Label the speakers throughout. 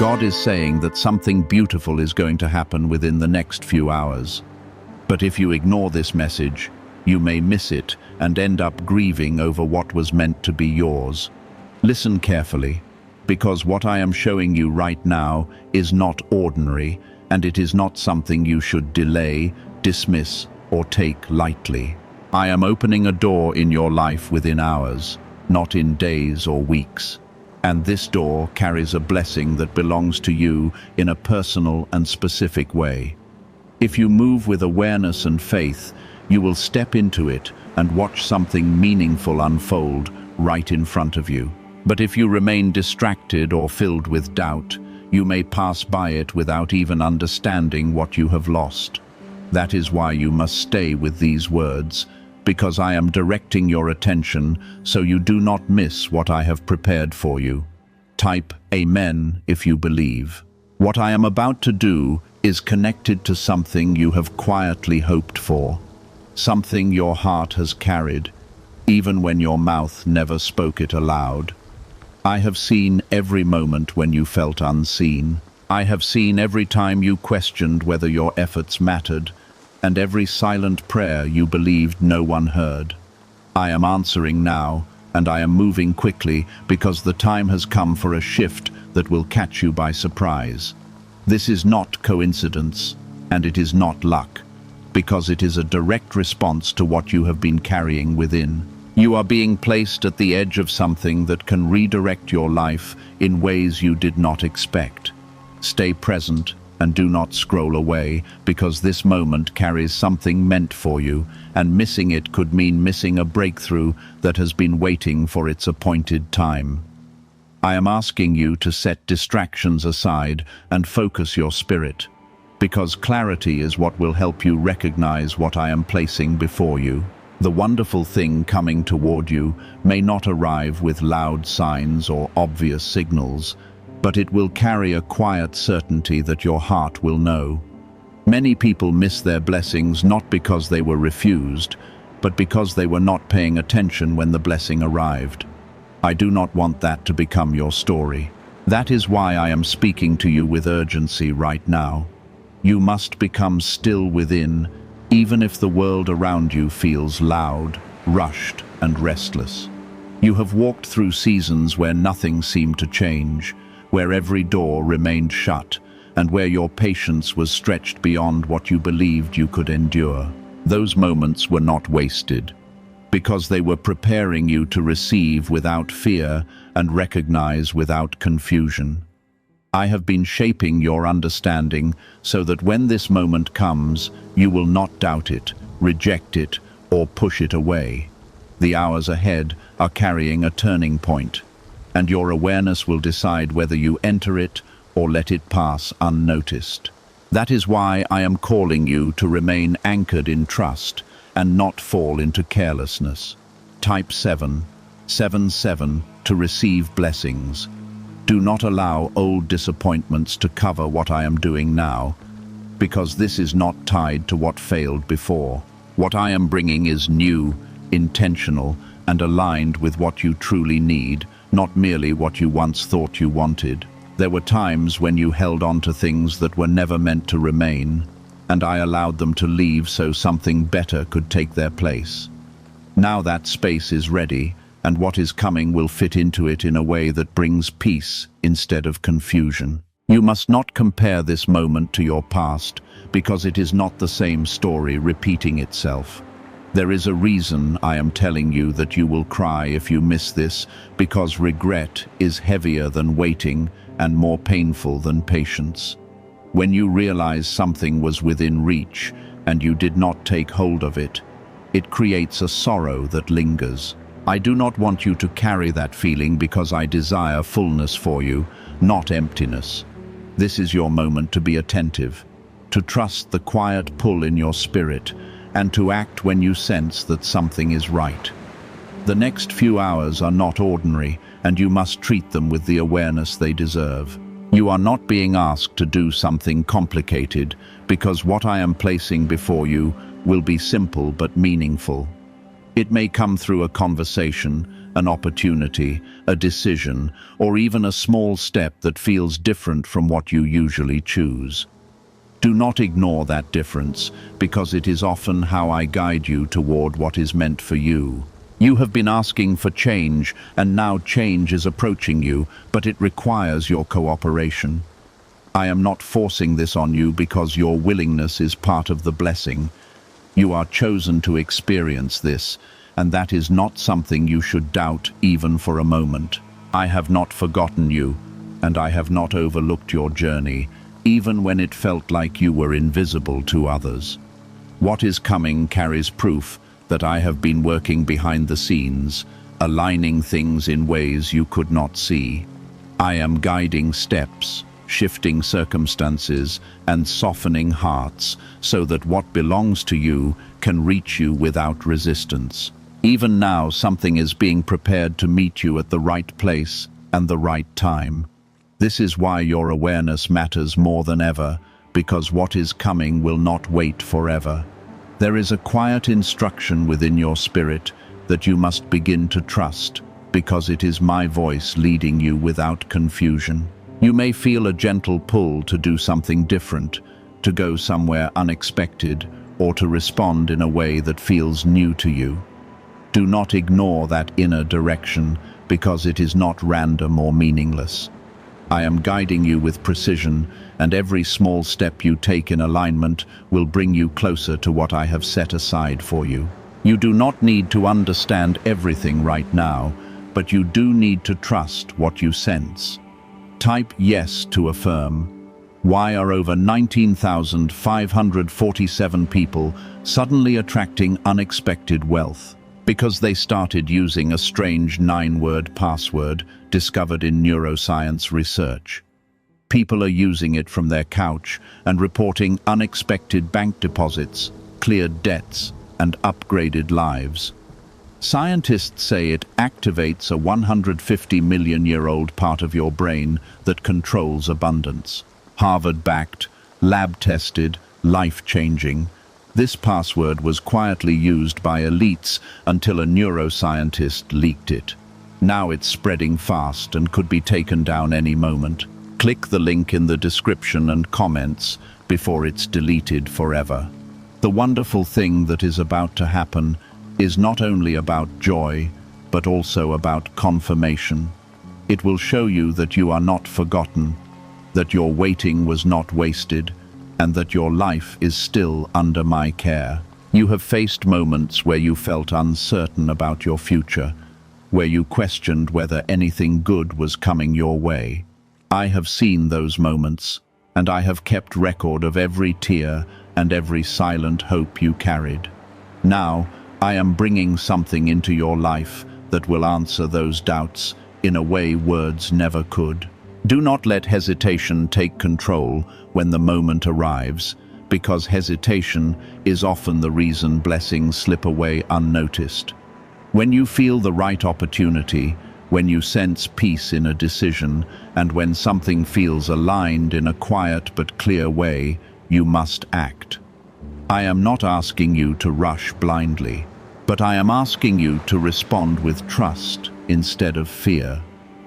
Speaker 1: God is saying that something beautiful is going to happen within the next few hours. But if you ignore this message, you may miss it and end up grieving over what was meant to be yours. Listen carefully, because what I am showing you right now is not ordinary, and it is not something you should delay, dismiss, or take lightly. I am opening a door in your life within hours, not in days or weeks. And this door carries a blessing that belongs to you in a personal and specific way. If you move with awareness and faith, you will step into it and watch something meaningful unfold right in front of you. But if you remain distracted or filled with doubt, you may pass by it without even understanding what you have lost. That is why you must stay with these words, because I am directing your attention so you do not miss what I have prepared for you. Type Amen if you believe. What I am about to do is connected to something you have quietly hoped for, something your heart has carried, even when your mouth never spoke it aloud. I have seen every moment when you felt unseen. I have seen every time you questioned whether your efforts mattered, and every silent prayer you believed no one heard. I am answering now, and I am moving quickly because the time has come for a shift that will catch you by surprise. This is not coincidence, and it is not luck, because it is a direct response to what you have been carrying within. You are being placed at the edge of something that can redirect your life in ways you did not expect. Stay present and do not scroll away, because this moment carries something meant for you, and missing it could mean missing a breakthrough that has been waiting for its appointed time. I am asking you to set distractions aside and focus your spirit, because clarity is what will help you recognize what I am placing before you. The wonderful thing coming toward you may not arrive with loud signs or obvious signals, but it will carry a quiet certainty that your heart will know. Many people miss their blessings not because they were refused, but because they were not paying attention when the blessing arrived. I do not want that to become your story. That is why I am speaking to you with urgency right now. You must become still within, even if the world around you feels loud, rushed, and restless. You have walked through seasons where nothing seemed to change, where every door remained shut, and where your patience was stretched beyond what you believed you could endure. Those moments were not wasted, because they were preparing you to receive without fear and recognize without confusion. I have been shaping your understanding so that when this moment comes, you will not doubt it, reject it, or push it away. The hours ahead are carrying a turning point, and your awareness will decide whether you enter it or let it pass unnoticed. That is why I am calling you to remain anchored in trust and not fall into carelessness. Type 777 to receive blessings. Do not allow old disappointments to cover what I am doing now, because this is not tied to what failed before. What I am bringing is new, intentional, and aligned with what you truly need, not merely what you once thought you wanted. There were times when you held on to things that were never meant to remain, and I allowed them to leave so something better could take their place. Now that space is ready, and what is coming will fit into it in a way that brings peace instead of confusion. You must not compare this moment to your past, because it is not the same story repeating itself. There is a reason I am telling you that you will cry if you miss this, because regret is heavier than waiting and more painful than patience. When you realize something was within reach and you did not take hold of it, it creates a sorrow that lingers. I do not want you to carry that feeling, because I desire fullness for you, not emptiness. This is your moment to be attentive, to trust the quiet pull in your spirit, and to act when you sense that something is right. The next few hours are not ordinary, and you must treat them with the awareness they deserve. You are not being asked to do something complicated, because what I am placing before you will be simple but meaningful. It may come through a conversation, an opportunity, a decision, or even a small step that feels different from what you usually choose. Do not ignore that difference, because it is often how I guide you toward what is meant for you. You have been asking for change, and now change is approaching you, but it requires your cooperation. I am not forcing this on you because your willingness is part of the blessing. You are chosen to experience this, and that is not something you should doubt even for a moment. I have not forgotten you, and I have not overlooked your journey, even when it felt like you were invisible to others. What is coming carries proof that I have been working behind the scenes, aligning things in ways you could not see. I am guiding steps, shifting circumstances, and softening hearts so that what belongs to you can reach you without resistance. Even now, something is being prepared to meet you at the right place and the right time. This is why your awareness matters more than ever, because what is coming will not wait forever. There is a quiet instruction within your spirit that you must begin to trust, because it is my voice leading you without confusion. You may feel a gentle pull to do something different, to go somewhere unexpected, or to respond in a way that feels new to you. Do not ignore that inner direction, because it is not random or meaningless. I am guiding you with precision, and every small step you take in alignment will bring you closer to what I have set aside for you. You do not need to understand everything right now, but you do need to trust what you sense. Type yes to affirm. Why are over 19,547 people suddenly attracting unexpected wealth? Because they started using a strange 9-word password discovered in neuroscience research. People are using it from their couch and reporting unexpected bank deposits, cleared debts, and upgraded lives. Scientists say it activates a 150-million-year-old part of your brain that controls abundance. Harvard-backed, lab-tested, life-changing. This password was quietly used by elites until a neuroscientist leaked it. Now it's spreading fast and could be taken down any moment. Click the link in the description and comments before it's deleted forever. The wonderful thing that is about to happen is not only about joy, but also about confirmation. It will show you that you are not forgotten, that your waiting was not wasted, and that your life is still under my care. You have faced moments where you felt uncertain about your future, where you questioned whether anything good was coming your way. I have seen those moments, and I have kept record of every tear and every silent hope you carried. Now, I am bringing something into your life that will answer those doubts in a way words never could. Do not let hesitation take control when the moment arrives, because hesitation is often the reason blessings slip away unnoticed. When you feel the right opportunity, when you sense peace in a decision, and when something feels aligned in a quiet but clear way, you must act. I am not asking you to rush blindly, but I am asking you to respond with trust instead of fear.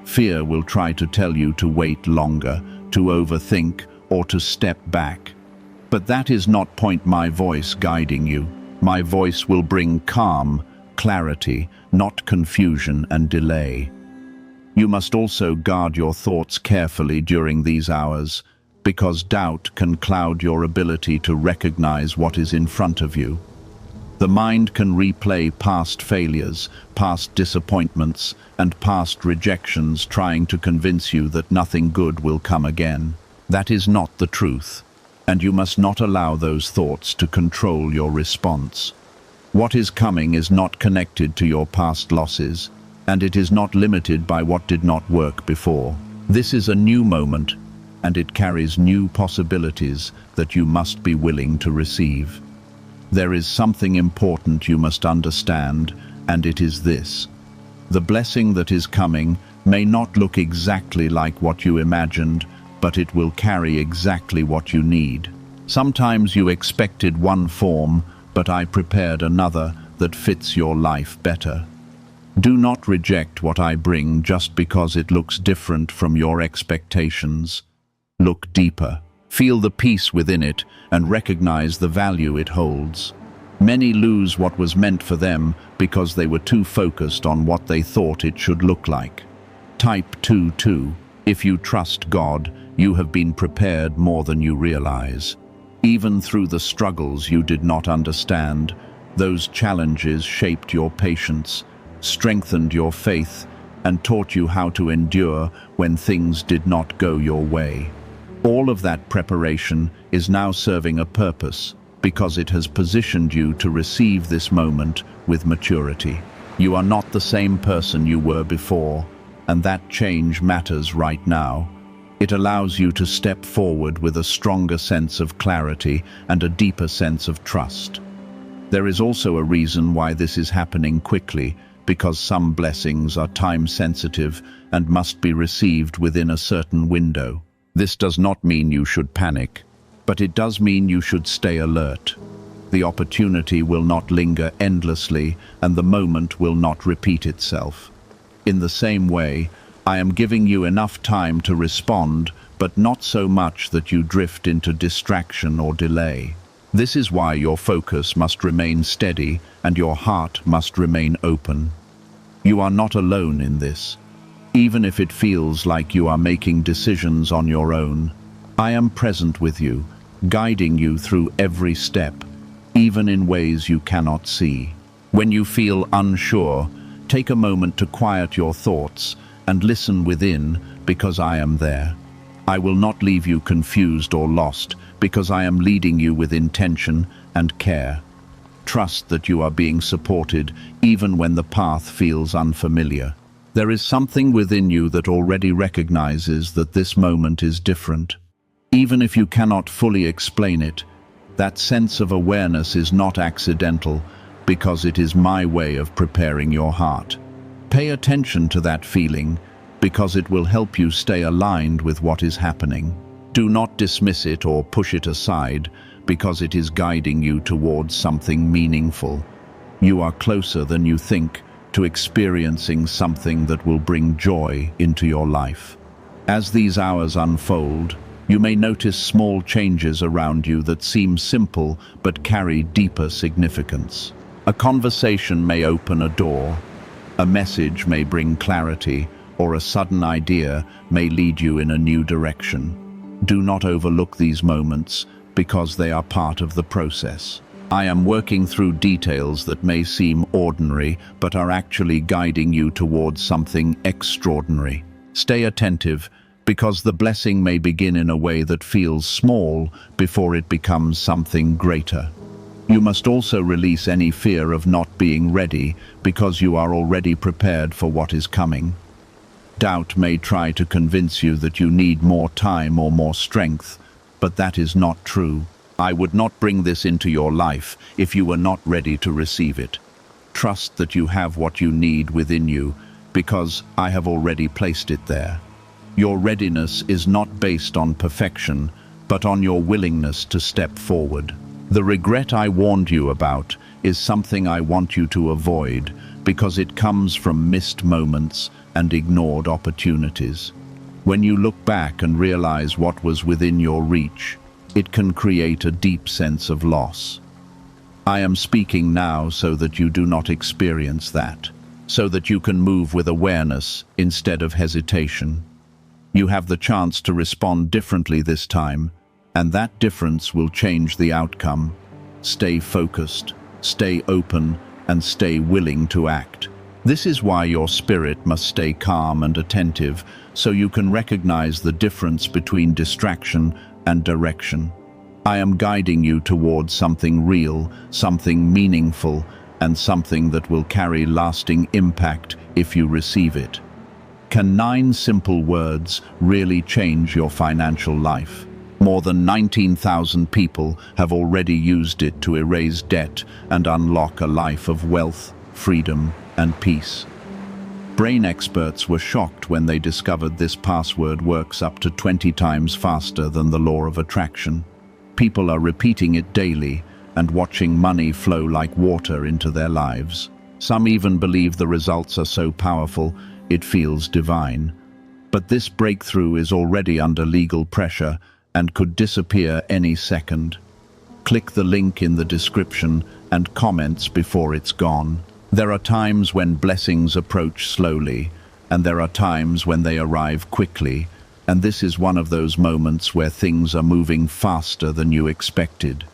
Speaker 1: Fear will try to tell you to wait longer, to overthink, or to step back. But that is not point my voice guiding you. My voice will bring calm, clarity, not confusion and delay. You must also guard your thoughts carefully during these hours, because doubt can cloud your ability to recognize what is in front of you. The mind can replay past failures, past disappointments, and past rejections, trying to convince you that nothing good will come again. That is not the truth, and you must not allow those thoughts to control your response. What is coming is not connected to your past losses, and it is not limited by what did not work before. This is a new moment, and it carries new possibilities that you must be willing to receive. There is something important you must understand, and it is this. The blessing that is coming may not look exactly like what you imagined, but it will carry exactly what you need. Sometimes you expected one form, but I prepared another that fits your life better. Do not reject what I bring just because it looks different from your expectations. Look deeper. Feel the peace within it and recognize the value it holds. Many lose what was meant for them because they were too focused on what they thought it should look like. Type 2:2. If you trust God, you have been prepared more than you realize. Even through the struggles you did not understand, those challenges shaped your patience, strengthened your faith, and taught you how to endure when things did not go your way. All of that preparation is now serving a purpose because it has positioned you to receive this moment with maturity. You are not the same person you were before, and that change matters right now. It allows you to step forward with a stronger sense of clarity and a deeper sense of trust. There is also a reason why this is happening quickly, because some blessings are time-sensitive and must be received within a certain window. This does not mean you should panic, but it does mean you should stay alert. The opportunity will not linger endlessly, and the moment will not repeat itself. In the same way, I am giving you enough time to respond, but not so much that you drift into distraction or delay. This is why your focus must remain steady and your heart must remain open. You are not alone in this. Even if it feels like you are making decisions on your own, I am present with you, guiding you through every step, even in ways you cannot see. When you feel unsure, take a moment to quiet your thoughts and listen within, because I am there. I will not leave you confused or lost, because I am leading you with intention and care. Trust that you are being supported even when the path feels unfamiliar. There is something within you that already recognizes that this moment is different. Even if you cannot fully explain it, that sense of awareness is not accidental, because it is my way of preparing your heart. Pay attention to that feeling, because it will help you stay aligned with what is happening. Do not dismiss it or push it aside, because it is guiding you towards something meaningful. You are closer than you think to experiencing something that will bring joy into your life. As these hours unfold, you may notice small changes around you that seem simple but carry deeper significance. A conversation may open a door, a message may bring clarity, or a sudden idea may lead you in a new direction. Do not overlook these moments, because they are part of the process. I am working through details that may seem ordinary, but are actually guiding you towards something extraordinary. Stay attentive, because the blessing may begin in a way that feels small before it becomes something greater. You must also release any fear of not being ready, because you are already prepared for what is coming. Doubt may try to convince you that you need more time or more strength, but that is not true. I would not bring this into your life if you were not ready to receive it. Trust that you have what you need within you, because I have already placed it there. Your readiness is not based on perfection, but on your willingness to step forward. The regret I warned you about is something I want you to avoid, because it comes from missed moments and ignored opportunities. When you look back and realize what was within your reach, it can create a deep sense of loss. I am speaking now so that you do not experience that, so that you can move with awareness instead of hesitation. You have the chance to respond differently this time, and that difference will change the outcome. Stay focused, stay open, and stay willing to act. This is why your spirit must stay calm and attentive, so you can recognize the difference between distraction and direction. I am guiding you towards something real, something meaningful, and something that will carry lasting impact if you receive it. Can 9 simple words really change your financial life? More than 19,000 people have already used it to erase debt and unlock a life of wealth, freedom, and peace. Brain experts were shocked when they discovered this password works up to 20 times faster than the law of attraction. People are repeating it daily and watching money flow like water into their lives. Some even believe the results are so powerful, it feels divine. But this breakthrough is already under legal pressure and could disappear any second. Click the link in the description and comments before it's gone. There are times when blessings approach slowly, and there are times when they arrive quickly, and this is one of those moments where things are moving faster than you expected.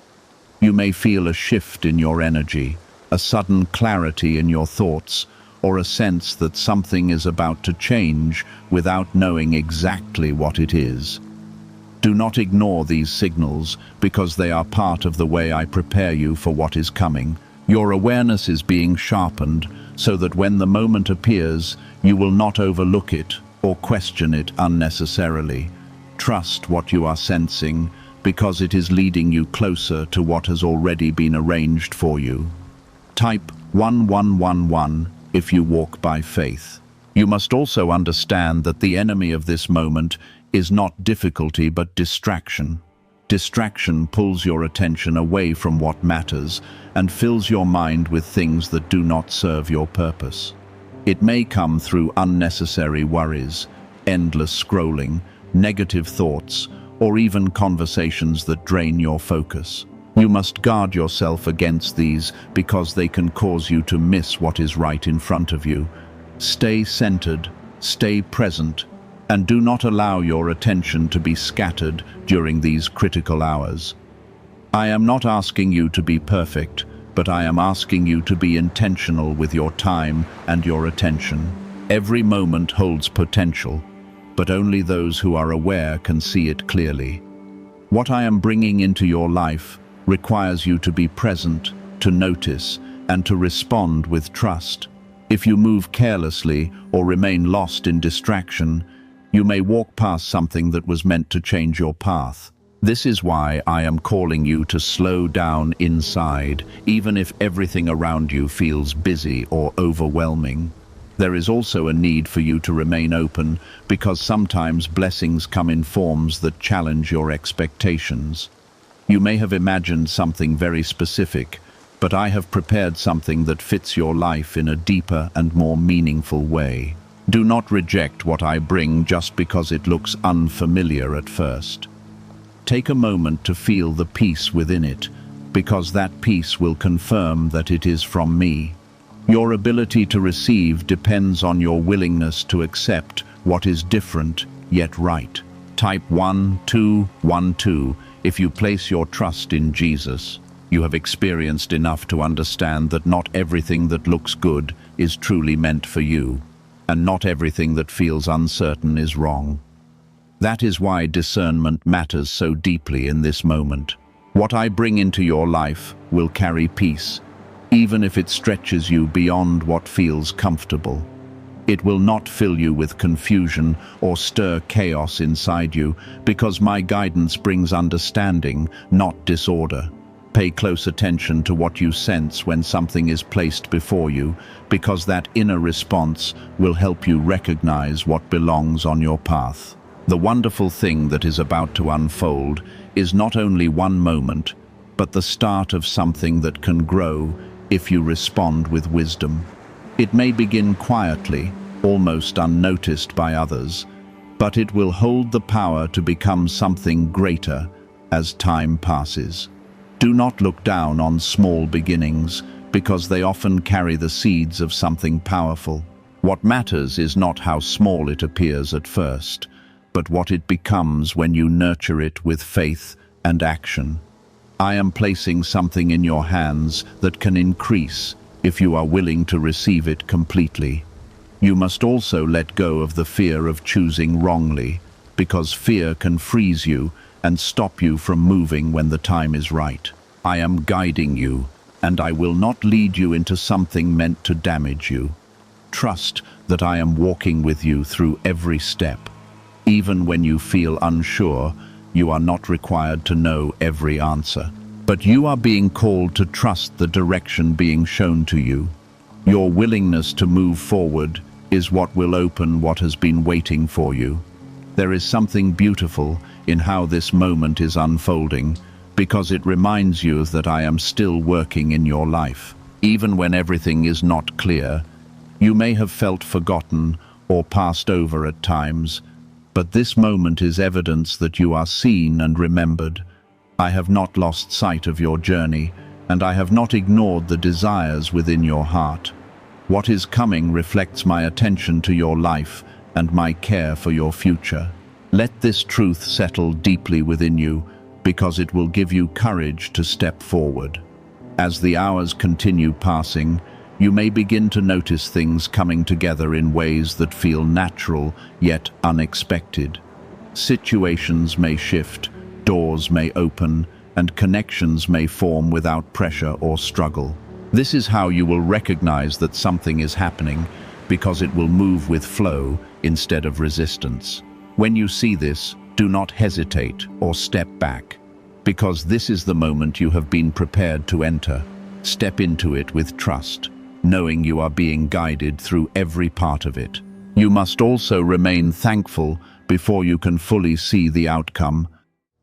Speaker 1: You may feel a shift in your energy, a sudden clarity in your thoughts, or a sense that something is about to change without knowing exactly what it is. Do not ignore these signals, because they are part of the way I prepare you for what is coming. Your awareness is being sharpened so that when the moment appears, you will not overlook it or question it unnecessarily. Trust what you are sensing, because it is leading you closer to what has already been arranged for you. Type 1111 if you walk by faith. You must also understand that the enemy of this moment is not difficulty but distraction. Distraction pulls your attention away from what matters and fills your mind with things that do not serve your purpose. It may come through unnecessary worries, endless scrolling, negative thoughts, or even conversations that drain your focus. You must guard yourself against these because they can cause you to miss what is right in front of you. Stay centered, stay present, and do not allow your attention to be scattered during these critical hours. I am not asking you to be perfect, but I am asking you to be intentional with your time and your attention. Every moment holds potential, but only those who are aware can see it clearly. What I am bringing into your life requires you to be present, to notice, and to respond with trust. If you move carelessly or remain lost in distraction, you may walk past something that was meant to change your path. This is why I am calling you to slow down inside, even if everything around you feels busy or overwhelming. There is also a need for you to remain open, because sometimes blessings come in forms that challenge your expectations. You may have imagined something very specific, but I have prepared something that fits your life in a deeper and more meaningful way. Do not reject what I bring just because it looks unfamiliar at first. Take a moment to feel the peace within it, because that peace will confirm that it is from me. Your ability to receive depends on your willingness to accept what is different yet right. Type 1212 if you place your trust in Jesus. You have experienced enough to understand that not everything that looks good is truly meant for you, and not everything that feels uncertain is wrong. That is why discernment matters so deeply in this moment. What I bring into your life will carry peace, even if it stretches you beyond what feels comfortable. It will not fill you with confusion or stir chaos inside you, because my guidance brings understanding, not disorder. Pay close attention to what you sense when something is placed before you, because that inner response will help you recognize what belongs on your path. The wonderful thing that is about to unfold is not only one moment, but the start of something that can grow if you respond with wisdom. It may begin quietly, almost unnoticed by others, but it will hold the power to become something greater as time passes. Do not look down on small beginnings, because they often carry the seeds of something powerful. What matters is not how small it appears at first, but what it becomes when you nurture it with faith and action. I am placing something in your hands that can increase if you are willing to receive it completely. You must also let go of the fear of choosing wrongly, because fear can freeze you and stop you from moving when the time is right. I am guiding you, and I will not lead you into something meant to damage you. Trust that I am walking with you through every step. Even when you feel unsure, you are not required to know every answer. But you are being called to trust the direction being shown to you. Your willingness to move forward is what will open what has been waiting for you. There is something beautiful in how this moment is unfolding, because it reminds you that I am still working in your life. Even when everything is not clear, you may have felt forgotten or passed over at times, but this moment is evidence that you are seen and remembered. I have not lost sight of your journey, and I have not ignored the desires within your heart. What is coming reflects my attention to your life and my care for your future. Let this truth settle deeply within you, because it will give you courage to step forward. As the hours continue passing, you may begin to notice things coming together in ways that feel natural yet unexpected. Situations may shift, doors may open, and connections may form without pressure or struggle. This is how you will recognize that something is happening, because it will move with flow instead of resistance. When you see this, do not hesitate or step back, because this is the moment you have been prepared to enter. Step into it with trust, knowing you are being guided through every part of it. You must also remain thankful before you can fully see the outcome,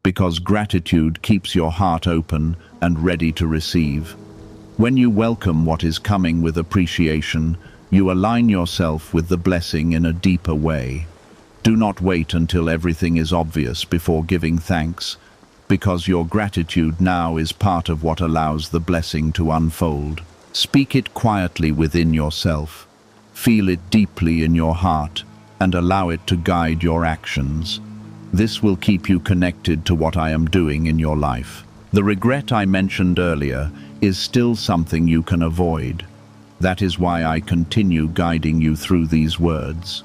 Speaker 1: because gratitude keeps your heart open and ready to receive. When you welcome what is coming with appreciation, you align yourself with the blessing in a deeper way. Do not wait until everything is obvious before giving thanks, because your gratitude now is part of what allows the blessing to unfold. Speak it quietly within yourself. Feel it deeply in your heart and allow it to guide your actions. This will keep you connected to what I am doing in your life. The regret I mentioned earlier is still something you can avoid. That is why I continue guiding you through these words.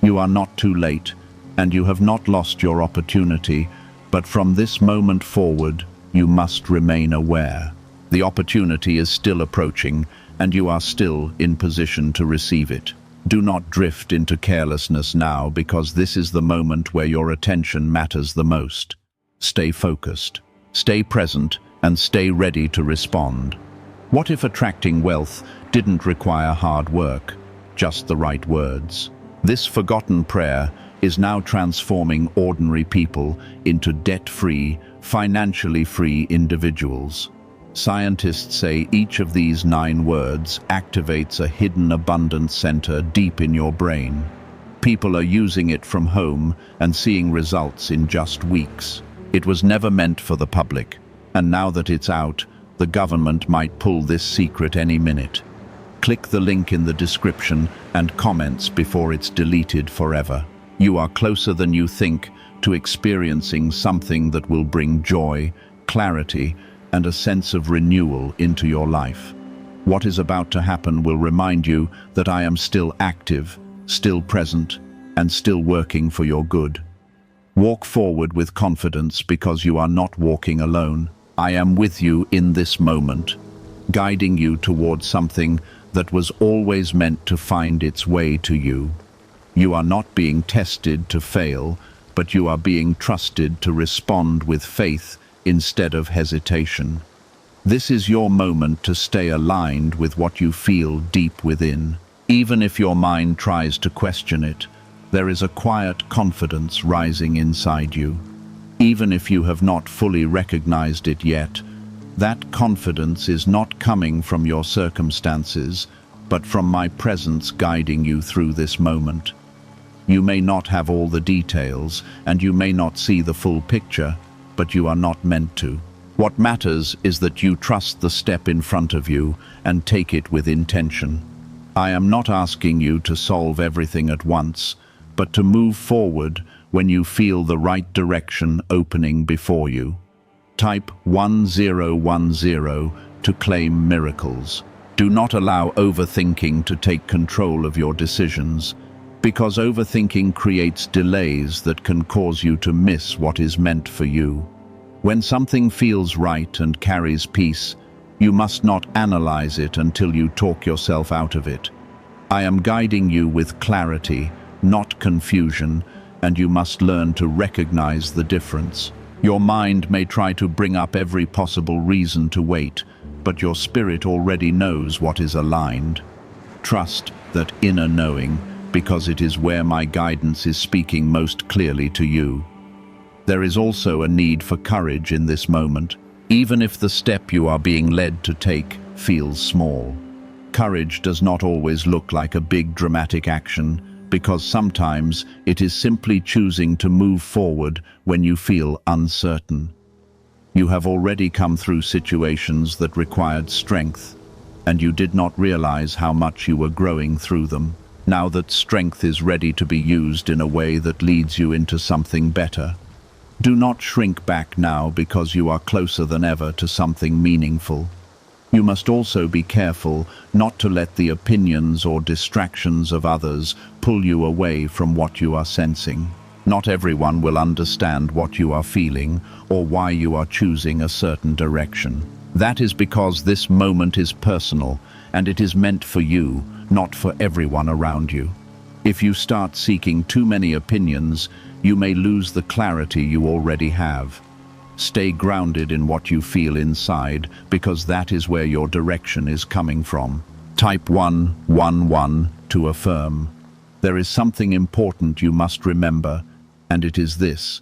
Speaker 1: You are not too late, and you have not lost your opportunity, but from this moment forward, you must remain aware. The opportunity is still approaching, and you are still in position to receive it. Do not drift into carelessness now, because this is the moment where your attention matters the most. Stay focused, stay present, and stay ready to respond. What if attracting wealth didn't require hard work, just the right words? This forgotten prayer is now transforming ordinary people into debt-free, financially free individuals. Scientists say each of these 9 words activates a hidden abundance center deep in your brain. People are using it from home and seeing results in just weeks. It was never meant for the public, and now that it's out, the government might pull this secret any minute. Click the link in the description and comments before it's deleted forever. You are closer than you think to experiencing something that will bring joy, clarity, and a sense of renewal into your life. What is about to happen will remind you that I am still active, still present, and still working for your good. Walk forward with confidence, because you are not walking alone. I am with you in this moment, guiding you towards something that was always meant to find its way to you. You are not being tested to fail, but you are being trusted to respond with faith instead of hesitation. This is your moment to stay aligned with what you feel deep within. Even if your mind tries to question it, there is a quiet confidence rising inside you. Even if you have not fully recognized it yet, that confidence is not coming from your circumstances, but from my presence guiding you through this moment. You may not have all the details, and you may not see the full picture, but you are not meant to. What matters is that you trust the step in front of you and take it with intention. I am not asking you to solve everything at once, but to move forward when you feel the right direction opening before you. Type 1010 to claim miracles. Do not allow overthinking to take control of your decisions, because overthinking creates delays that can cause you to miss what is meant for you. When something feels right and carries peace, you must not analyze it until you talk yourself out of it. I am guiding you with clarity, not confusion, and you must learn to recognize the difference. Your mind may try to bring up every possible reason to wait, but your spirit already knows what is aligned. Trust that inner knowing, because it is where my guidance is speaking most clearly to you. There is also a need for courage in this moment. Even if the step you are being led to take feels small. Courage does not always look like a big dramatic action, because sometimes it is simply choosing to move forward when you feel uncertain. You have already come through situations that required strength, and you did not realize how much you were growing through them. Now that strength is ready to be used in a way that leads you into something better, do not shrink back now because you are closer than ever to something meaningful. You must also be careful not to let the opinions or distractions of others pull you away from what you are sensing. Not everyone will understand what you are feeling or why you are choosing a certain direction. That is because this moment is personal, and it is meant for you, not for everyone around you. If you start seeking too many opinions, you may lose the clarity you already have. Stay grounded in what you feel inside, because that is where your direction is coming from. Type 111 to affirm. There is something important you must remember, and it is this.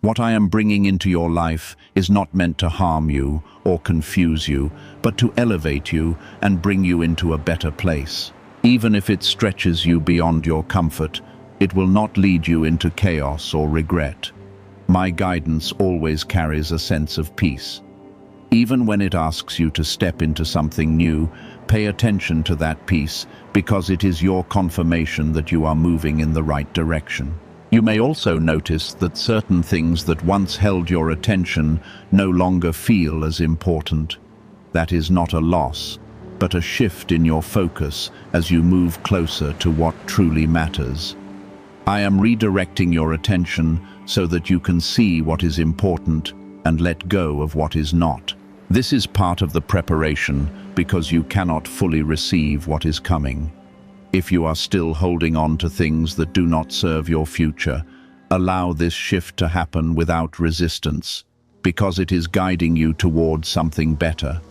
Speaker 1: What I am bringing into your life is not meant to harm you or confuse you, but to elevate you and bring you into a better place. Even if it stretches you beyond your comfort, it will not lead you into chaos or regret. My guidance always carries a sense of peace. Even when it asks you to step into something new, pay attention to that peace, because it is your confirmation that you are moving in the right direction. You may also notice that certain things that once held your attention no longer feel as important. That is not a loss, but a shift in your focus as you move closer to what truly matters. I am redirecting your attention so that you can see what is important and let go of what is not. This is part of the preparation, because you cannot fully receive what is coming. If you are still holding on to things that do not serve your future, allow this shift to happen without resistance, because it is guiding you towards something better.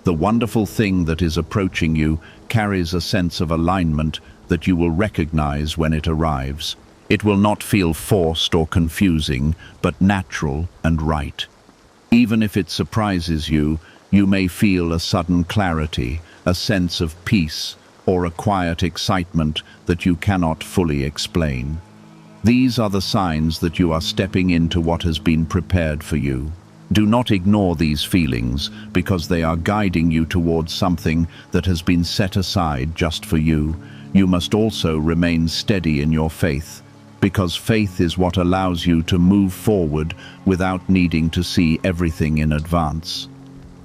Speaker 1: The wonderful thing that is approaching you carries a sense of alignment that you will recognize when it arrives. It will not feel forced or confusing, but natural and right. Even if it surprises you, you may feel a sudden clarity, a sense of peace, or a quiet excitement that you cannot fully explain. These are the signs that you are stepping into what has been prepared for you. Do not ignore these feelings, because they are guiding you towards something that has been set aside just for you. You must also remain steady in your faith, because faith is what allows you to move forward without needing to see everything in advance.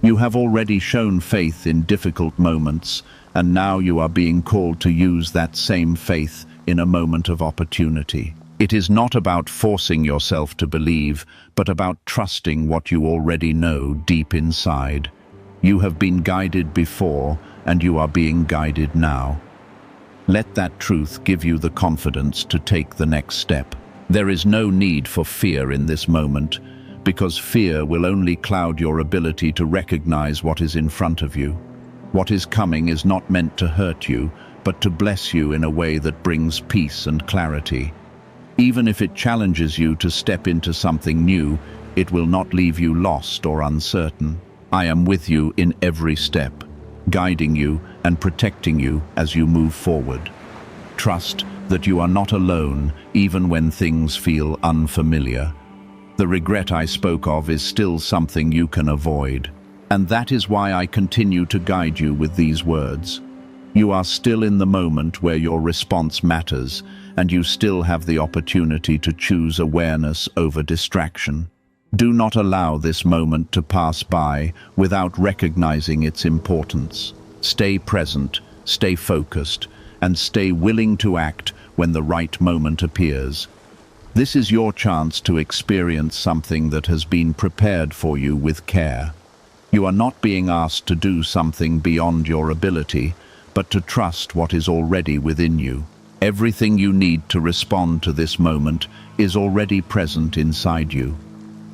Speaker 1: You have already shown faith in difficult moments, and now you are being called to use that same faith in a moment of opportunity. It is not about forcing yourself to believe, but about trusting what you already know deep inside. You have been guided before, and you are being guided now. Let that truth give you the confidence to take the next step. There is no need for fear in this moment, because fear will only cloud your ability to recognize what is in front of you. What is coming is not meant to hurt you, but to bless you in a way that brings peace and clarity. Even if it challenges you to step into something new, it will not leave you lost or uncertain. I am with you in every step, guiding you and protecting you as you move forward. Trust that you are not alone, even when things feel unfamiliar. The regret I spoke of is still something you can avoid, and that is why I continue to guide you with these words. You are still in the moment where your response matters, and you still have the opportunity to choose awareness over distraction. Do not allow this moment to pass by without recognizing its importance. Stay present, stay focused, and stay willing to act when the right moment appears. This is your chance to experience something that has been prepared for you with care. You are not being asked to do something beyond your ability, but to trust what is already within you. Everything you need to respond to this moment is already present inside you.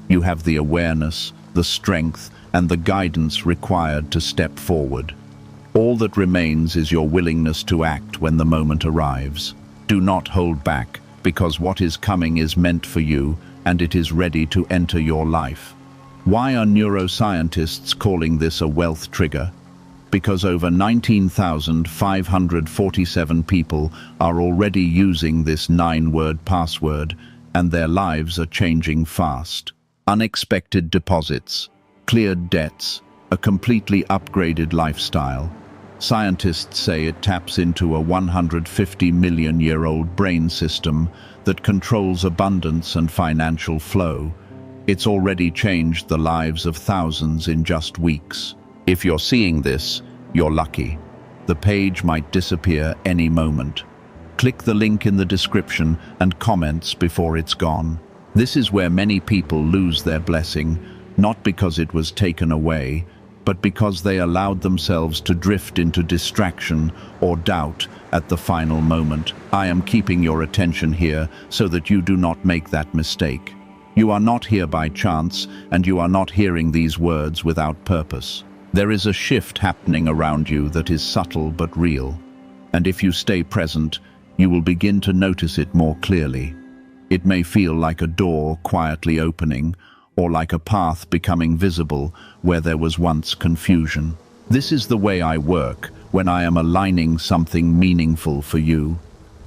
Speaker 1: You have the awareness, the strength, and the guidance required to step forward. All that remains is your willingness to act when the moment arrives. Do not hold back, because what is coming is meant for you, and it is ready to enter your life. Why are neuroscientists calling this a wealth trigger? because over 19,547 people are already using this 9-word password, and their lives are changing fast. Unexpected deposits, cleared debts, a completely upgraded lifestyle. Scientists say it taps into a 150-million-year-old brain system that controls abundance and financial flow. It's already changed the lives of thousands in just weeks. If you're seeing this, you're lucky. The page might disappear any moment. Click the link in the description and comments before it's gone. This is where many people lose their blessing, not because it was taken away, but because they allowed themselves to drift into distraction or doubt at the final moment. I am keeping your attention here so that you do not make that mistake. You are not here by chance, and you are not hearing these words without purpose. There is a shift happening around you that is subtle but real, and if you stay present, you will begin to notice it more clearly. It may feel like a door quietly opening, or like a path becoming visible where there was once confusion. This is the way I work when I am aligning something meaningful for you.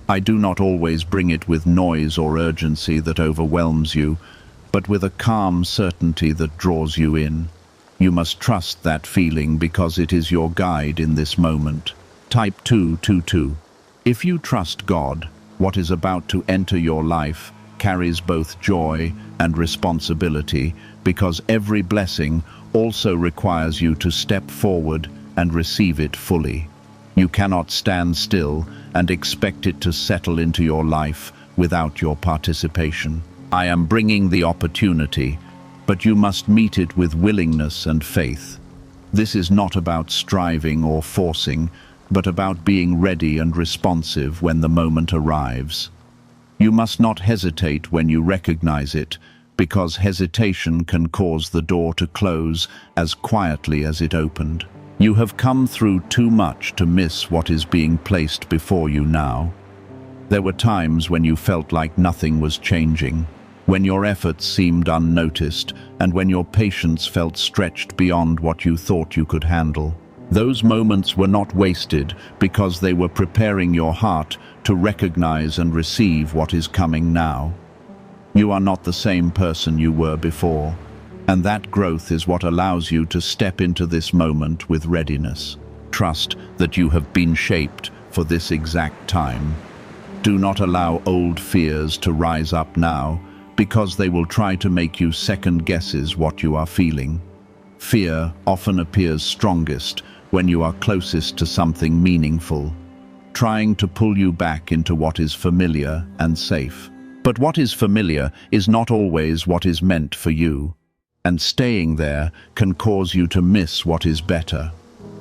Speaker 1: I do not always bring it with noise or urgency that overwhelms you, but with a calm certainty that draws you in. You must trust that feeling because it is your guide in this moment. Type 222. If you trust God, what is about to enter your life carries both joy and responsibility, because every blessing also requires you to step forward and receive it fully. You cannot stand still and expect it to settle into your life without your participation. I am bringing the opportunity, but you must meet it with willingness and faith. This is not about striving or forcing, but about being ready and responsive when the moment arrives. You must not hesitate when you recognize it, because hesitation can cause the door to close as quietly as it opened. You have come through too much to miss what is being placed before you now. There were times when you felt like nothing was changing, when your efforts seemed unnoticed, and when your patience felt stretched beyond what you thought you could handle. Those moments were not wasted because they were preparing your heart to recognize and receive what is coming now. You are not the same person you were before, and that growth is what allows you to step into this moment with readiness. Trust that you have been shaped for this exact time. Do not allow old fears to rise up now, because they will try to make you second guess what you are feeling. Fear often appears strongest when you are closest to something meaningful, trying to pull you back into what is familiar and safe. But what is familiar is not always what is meant for you, and staying there can cause you to miss what is better.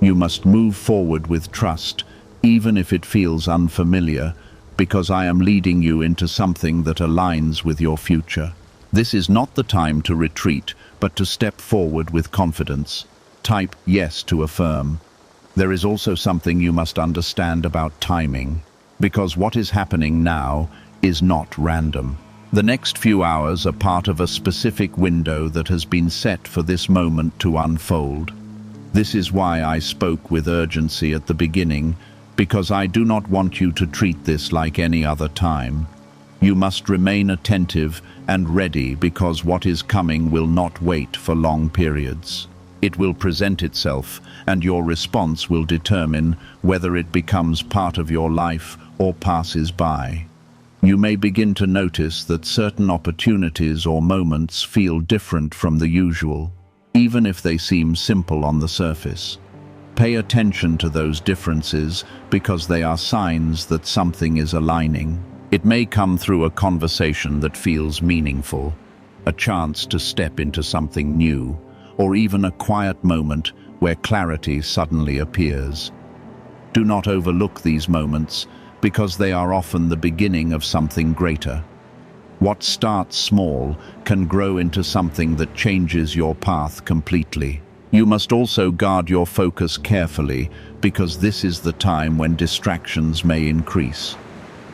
Speaker 1: You must move forward with trust, even if it feels unfamiliar, because I am leading you into something that aligns with your future. This is not the time to retreat, but to step forward with confidence. Type yes to affirm. There is also something you must understand about timing, because what is happening now is not random. The next few hours are part of a specific window that has been set for this moment to unfold. This is why I spoke with urgency at the beginning, because I do not want you to treat this like any other time. You must remain attentive and ready, because what is coming will not wait for long periods. It will present itself, and your response will determine whether it becomes part of your life or passes by. You may begin to notice that certain opportunities or moments feel different from the usual, even if they seem simple on the surface. Pay attention to those differences, because they are signs that something is aligning. It may come through a conversation that feels meaningful, a chance to step into something new, or even a quiet moment where clarity suddenly appears. Do not overlook these moments, because they are often the beginning of something greater. What starts small can grow into something that changes your path completely. You must also guard your focus carefully, because this is the time when distractions may increase.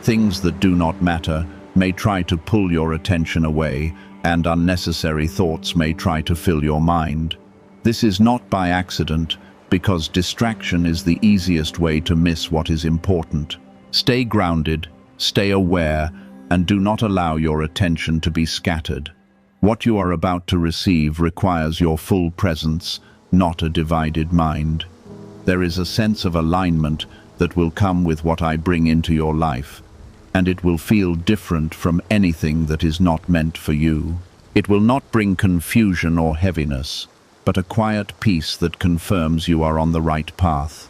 Speaker 1: Things that do not matter may try to pull your attention away, and unnecessary thoughts may try to fill your mind. This is not by accident, because distraction is the easiest way to miss what is important. Stay grounded, stay aware, and do not allow your attention to be scattered. What you are about to receive requires your full presence, not a divided mind. There is a sense of alignment that will come with what I bring into your life, and it will feel different from anything that is not meant for you. It will not bring confusion or heaviness, but a quiet peace that confirms you are on the right path.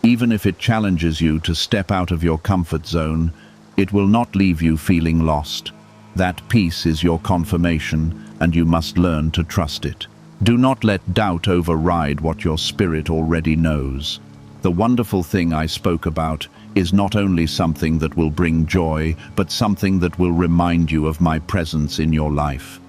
Speaker 1: Even if it challenges you to step out of your comfort zone, it will not leave you feeling lost. That peace is your confirmation, and you must learn to trust it. Do not let doubt override what your spirit already knows. The wonderful thing I spoke about is not only something that will bring joy, but something that will remind you of my presence in your life.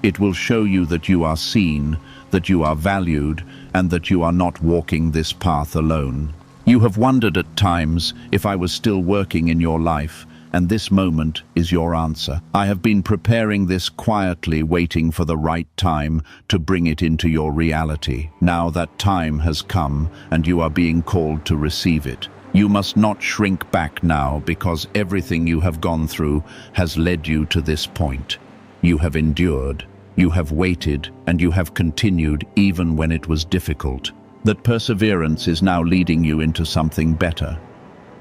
Speaker 1: It will show you that you are seen, that you are valued, and that you are not walking this path alone. You have wondered at times if I was still working in your life, and this moment is your answer. I have been preparing this quietly, waiting for the right time to bring it into your reality. Now that time has come, and you are being called to receive it. You must not shrink back now, because everything you have gone through has led you to this point. You have endured, you have waited, and you have continued even when it was difficult. That perseverance is now leading you into something better.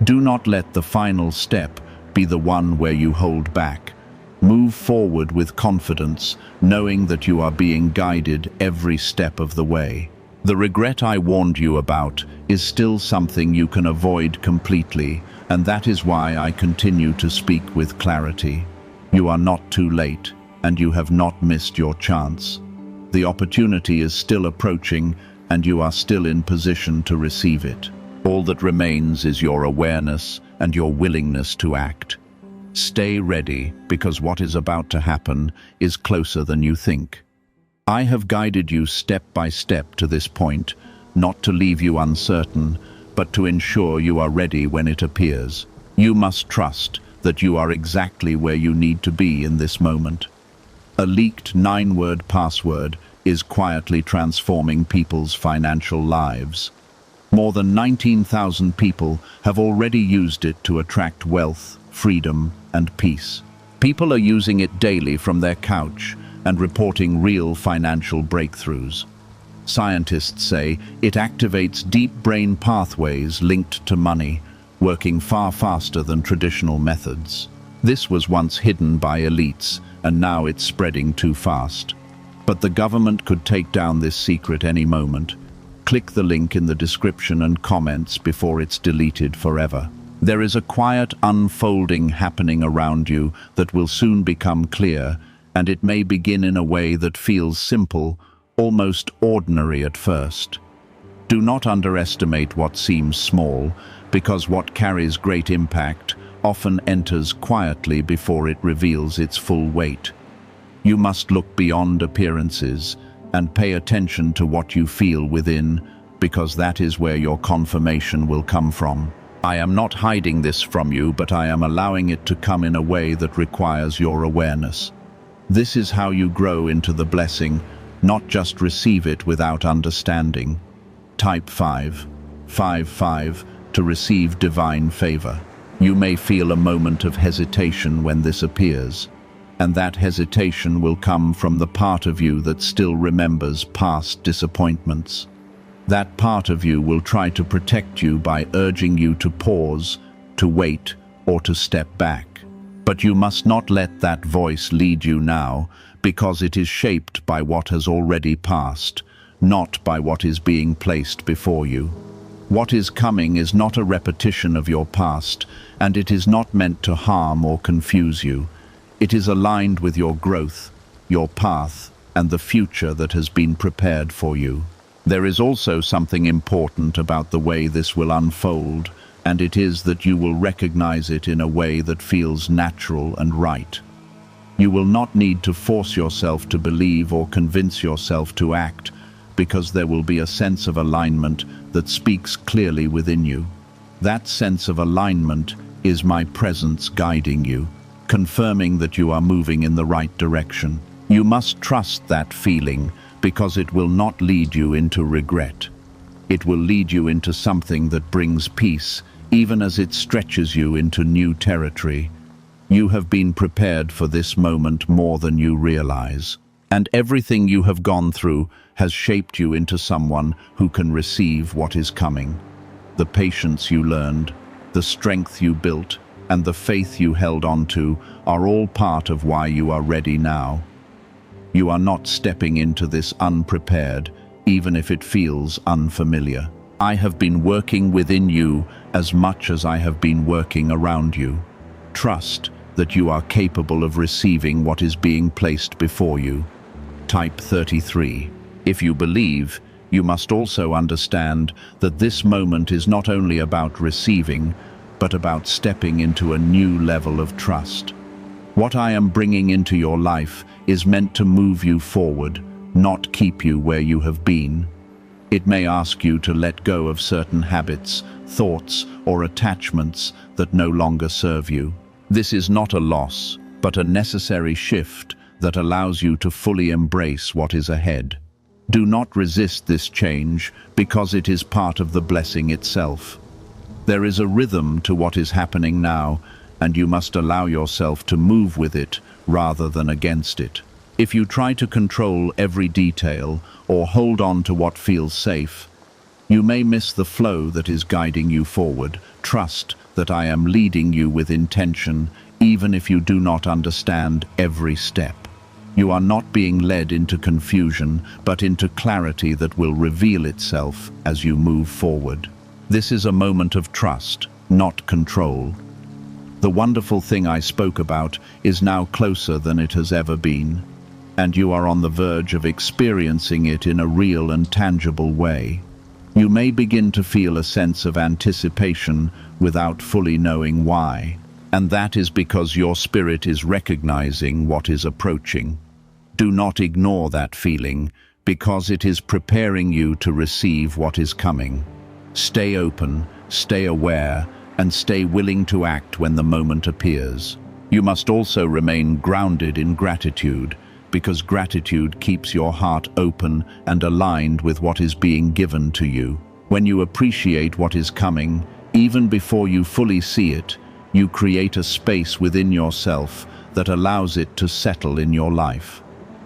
Speaker 1: Do not let the final step be the one where you hold back. Move forward with confidence, knowing that you are being guided every step of the way. The regret I warned you about is still something you can avoid completely, and that is why I continue to speak with clarity. You are not too late, and you have not missed your chance. The opportunity is still approaching, and you are still in position to receive it. All that remains is your awareness and your willingness to act. Stay ready, because what is about to happen is closer than you think. I have guided you step by step to this point, not to leave you uncertain, but to ensure you are ready when it appears. You must trust that you are exactly where you need to be in this moment. A leaked 9-word password is quietly transforming people's financial lives. More than 19,000 people have already used it to attract wealth, freedom, and peace. People are using it daily from their couch and reporting real financial breakthroughs. Scientists say it activates deep brain pathways linked to money, working far faster than traditional methods. This was once hidden by elites, and now it's spreading too fast. But the government could take down this secret any moment. Click the link in the description and comments before it's deleted forever. There is a quiet unfolding happening around you that will soon become clear, and it may begin in a way that feels simple, almost ordinary at first. Do not underestimate what seems small, because what carries great impact often enters quietly before it reveals its full weight. You must look beyond appearances and pay attention to what you feel within, because that is where your confirmation will come from. I am not hiding this from you, but I am allowing it to come in a way that requires your awareness. This is how you grow into the blessing, not just receive it without understanding. Type 5 to receive divine favor. You may feel a moment of hesitation when this appears, and that hesitation will come from the part of you that still remembers past disappointments. That part of you will try to protect you by urging you to pause, to wait, or to step back. But you must not let that voice lead you now, because it is shaped by what has already passed, not by what is being placed before you. What is coming is not a repetition of your past, and it is not meant to harm or confuse you. It is aligned with your growth, your path, and the future that has been prepared for you. There is also something important about the way this will unfold, and it is that you will recognize it in a way that feels natural and right. You will not need to force yourself to believe or convince yourself to act, because there will be a sense of alignment that speaks clearly within you. That sense of alignment is my presence guiding you, confirming that you are moving in the right direction. You must trust that feeling, because it will not lead you into regret. It will lead you into something that brings peace, even as it stretches you into new territory. You have been prepared for this moment more than you realize. And everything you have gone through has shaped you into someone who can receive what is coming. The patience you learned, the strength you built, and the faith you held on to are all part of why you are ready now. You are not stepping into this unprepared, even if it feels unfamiliar. I have been working within you as much as I have been working around you. Trust that you are capable of receiving what is being placed before you. Type 33. If you believe, you must also understand that this moment is not only about receiving, but about stepping into a new level of trust. What I am bringing into your life is meant to move you forward, not keep you where you have been. It may ask you to let go of certain habits, thoughts, or attachments that no longer serve you. This is not a loss, but a necessary shift that allows you to fully embrace what is ahead. Do not resist this change because it is part of the blessing itself. There is a rhythm to what is happening now, and you must allow yourself to move with it rather than against it. If you try to control every detail or hold on to what feels safe, you may miss the flow that is guiding you forward. Trust that I am leading you with intention, even if you do not understand every step. You are not being led into confusion, but into clarity that will reveal itself as you move forward. This is a moment of trust, not control. The wonderful thing I spoke about is now closer than it has ever been, and you are on the verge of experiencing it in a real and tangible way. You may begin to feel a sense of anticipation without fully knowing why. And that is because your spirit is recognizing what is approaching. Do not ignore that feeling, because it is preparing you to receive what is coming. Stay open, stay aware, and stay willing to act when the moment appears. You must also remain grounded in gratitude, because gratitude keeps your heart open and aligned with what is being given to you. When you appreciate what is coming, even before you fully see it, you create a space within yourself that allows it to settle in your life.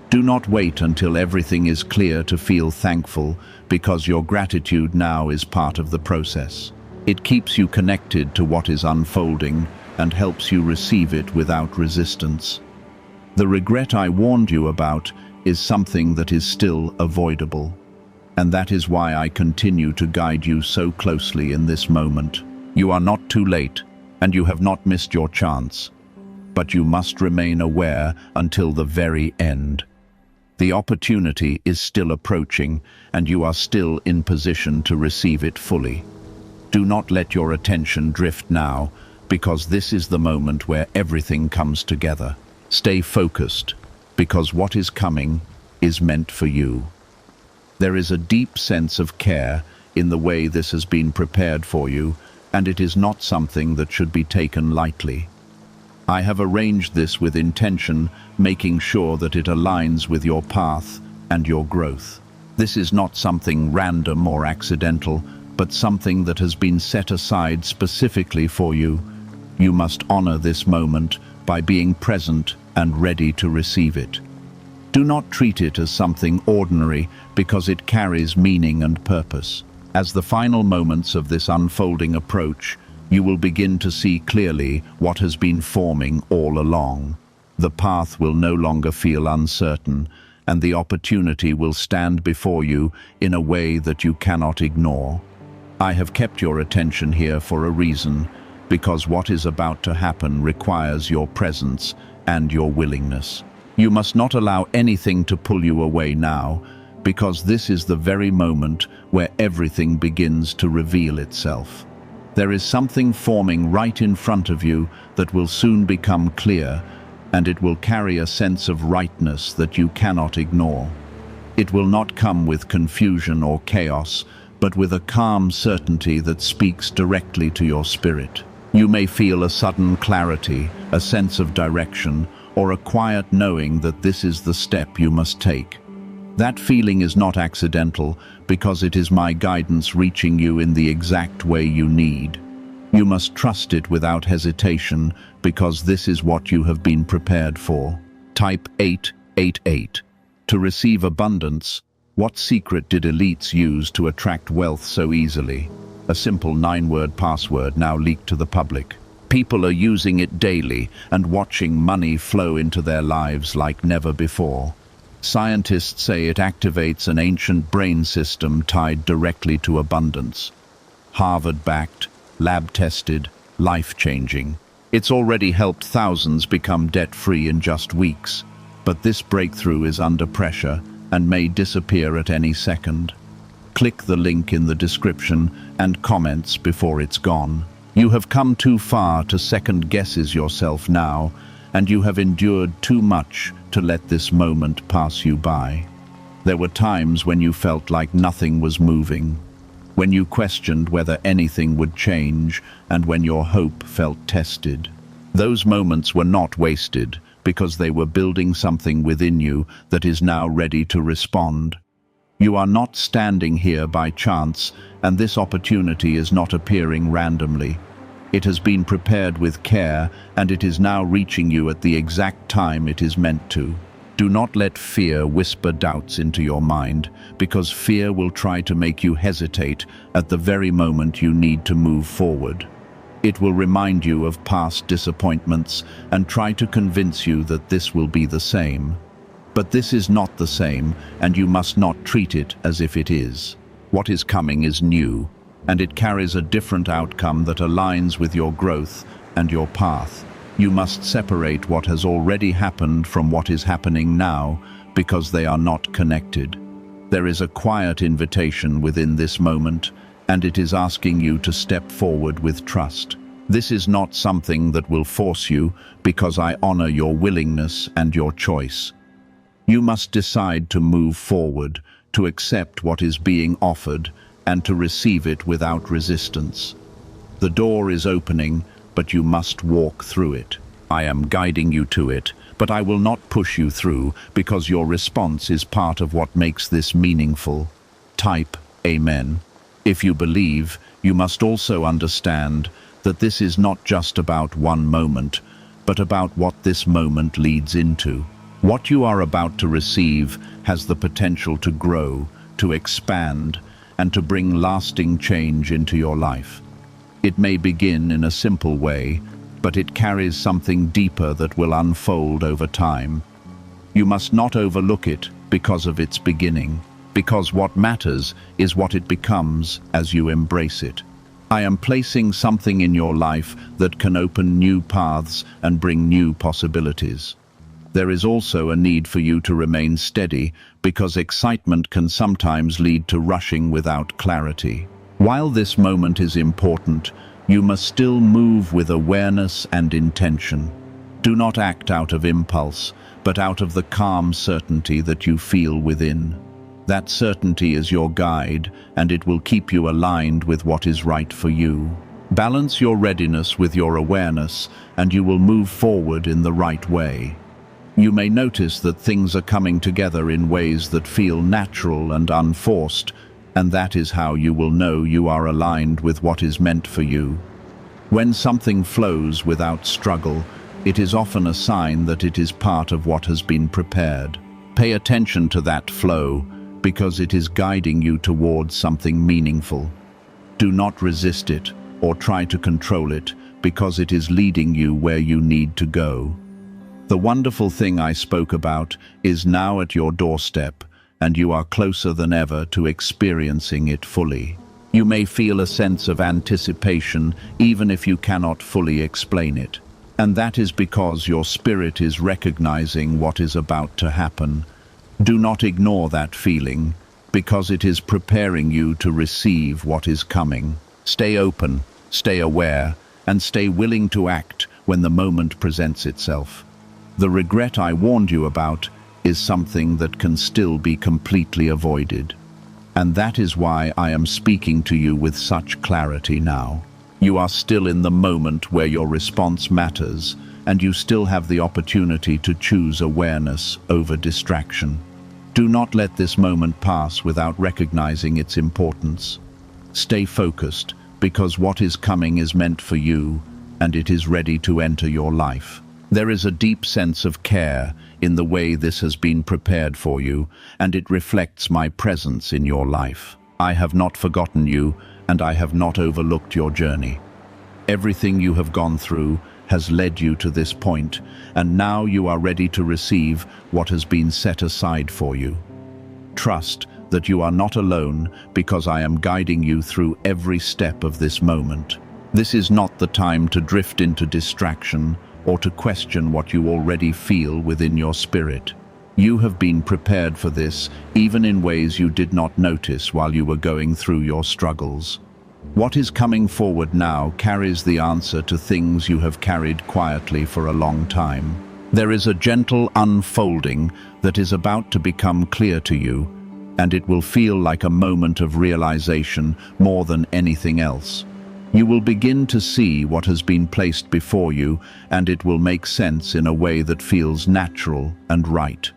Speaker 1: Do not wait until everything is clear to feel thankful, because your gratitude now is part of the process. It keeps you connected to what is unfolding and helps you receive it without resistance. The regret I warned you about is something that is still avoidable, and that is why I continue to guide you so closely in this moment. You are not too late, and you have not missed your chance, but you must remain aware until the very end. The opportunity is still approaching, and you are still in position to receive it fully. Do not let your attention drift now, because this is the moment where everything comes together. Stay focused, because what is coming is meant for you. There is a deep sense of care in the way this has been prepared for you, and it is not something that should be taken lightly. I have arranged this with intention, making sure that it aligns with your path and your growth. This is not something random or accidental, but something that has been set aside specifically for you. You must honor this moment by being present and ready to receive it. Do not treat it as something ordinary, because it carries meaning and purpose. As the final moments of this unfolding approach, you will begin to see clearly what has been forming all along. The path will no longer feel uncertain, and the opportunity will stand before you in a way that you cannot ignore. I have kept your attention here for a reason, because what is about to happen requires your presence and your willingness. You must not allow anything to pull you away now, because this is the very moment where everything begins to reveal itself. There is something forming right in front of you that will soon become clear, and it will carry a sense of rightness that you cannot ignore. It will not come with confusion or chaos, but with a calm certainty that speaks directly to your spirit. You may feel a sudden clarity, a sense of direction, or a quiet knowing that this is the step you must take. That feeling is not accidental because it is my guidance reaching you in the exact way you need. You must trust it without hesitation because this is what you have been prepared for. Type 888. To receive abundance, what secret did elites use to attract wealth so easily? A simple 9-word password now leaked to the public. People are using it daily and watching money flow into their lives like never before. Scientists say it activates an ancient brain system tied directly to abundance. Harvard-backed, lab-tested, life-changing. It's already helped thousands become debt-free in just weeks. But this breakthrough is under pressure and may disappear at any second. Click the link in the description and comments before it's gone. You have come too far to second-guess yourself now, and you have endured too much to let this moment pass you by. There were times when you felt like nothing was moving, when you questioned whether anything would change, and when your hope felt tested. Those moments were not wasted, because they were building something within you that is now ready to respond. You are not standing here by chance, and this opportunity is not appearing randomly. It has been prepared with care, and it is now reaching you at the exact time it is meant to. Do not let fear whisper doubts into your mind, because fear will try to make you hesitate at the very moment you need to move forward. It will remind you of past disappointments and try to convince you that this will be the same. But this is not the same, and you must not treat it as if it is. What is coming is new, and it carries a different outcome that aligns with your growth and your path. You must separate what has already happened from what is happening now, because they are not connected. There is a quiet invitation within this moment, and it is asking you to step forward with trust. This is not something that will force you, because I honor your willingness and your choice. You must decide to move forward, to accept what is being offered, and to receive it without resistance. The door is opening, but you must walk through it. I am guiding you to it, but I will not push you through, because your response is part of what makes this meaningful. Type Amen. If you believe, you must also understand that this is not just about one moment, but about what this moment leads into. What you are about to receive has the potential to grow, to expand, and to bring lasting change into your life. It may begin in a simple way, but it carries something deeper that will unfold over time. You must not overlook it because of its beginning, because what matters is what it becomes as you embrace it. I am placing something in your life that can open new paths and bring new possibilities. There is also a need for you to remain steady, because excitement can sometimes lead to rushing without clarity. While this moment is important, you must still move with awareness and intention. Do not act out of impulse, but out of the calm certainty that you feel within. That certainty is your guide, and it will keep you aligned with what is right for you. Balance your readiness with your awareness, and you will move forward in the right way. You may notice that things are coming together in ways that feel natural and unforced, and that is how you will know you are aligned with what is meant for you. When something flows without struggle, it is often a sign that it is part of what has been prepared. Pay attention to that flow, because it is guiding you towards something meaningful. Do not resist it or try to control it, because it is leading you where you need to go. The wonderful thing I spoke about is now at your doorstep, and you are closer than ever to experiencing it fully. You may feel a sense of anticipation, even if you cannot fully explain it. And that is because your spirit is recognizing what is about to happen. Do not ignore that feeling, because it is preparing you to receive what is coming. Stay open, stay aware, and stay willing to act when the moment presents itself. The regret I warned you about is something that can still be completely avoided. And that is why I am speaking to you with such clarity now. You are still in the moment where your response matters, and you still have the opportunity to choose awareness over distraction. Do not let this moment pass without recognizing its importance. Stay focused, because what is coming is meant for you, and it is ready to enter your life. There is a deep sense of care in the way this has been prepared for you, and it reflects my presence in your life. I have not forgotten you, and I have not overlooked your journey. Everything you have gone through has led you to this point, and now you are ready to receive what has been set aside for you. Trust that you are not alone, because I am guiding you through every step of this moment. This is not the time to drift into distraction or to question what you already feel within your spirit. You have been prepared for this, even in ways you did not notice while you were going through your struggles. What is coming forward now carries the answer to things you have carried quietly for a long time. There is a gentle unfolding that is about to become clear to you, and it will feel like a moment of realization more than anything else. You will begin to see what has been placed before you, and it will make sense in a way that feels natural and right.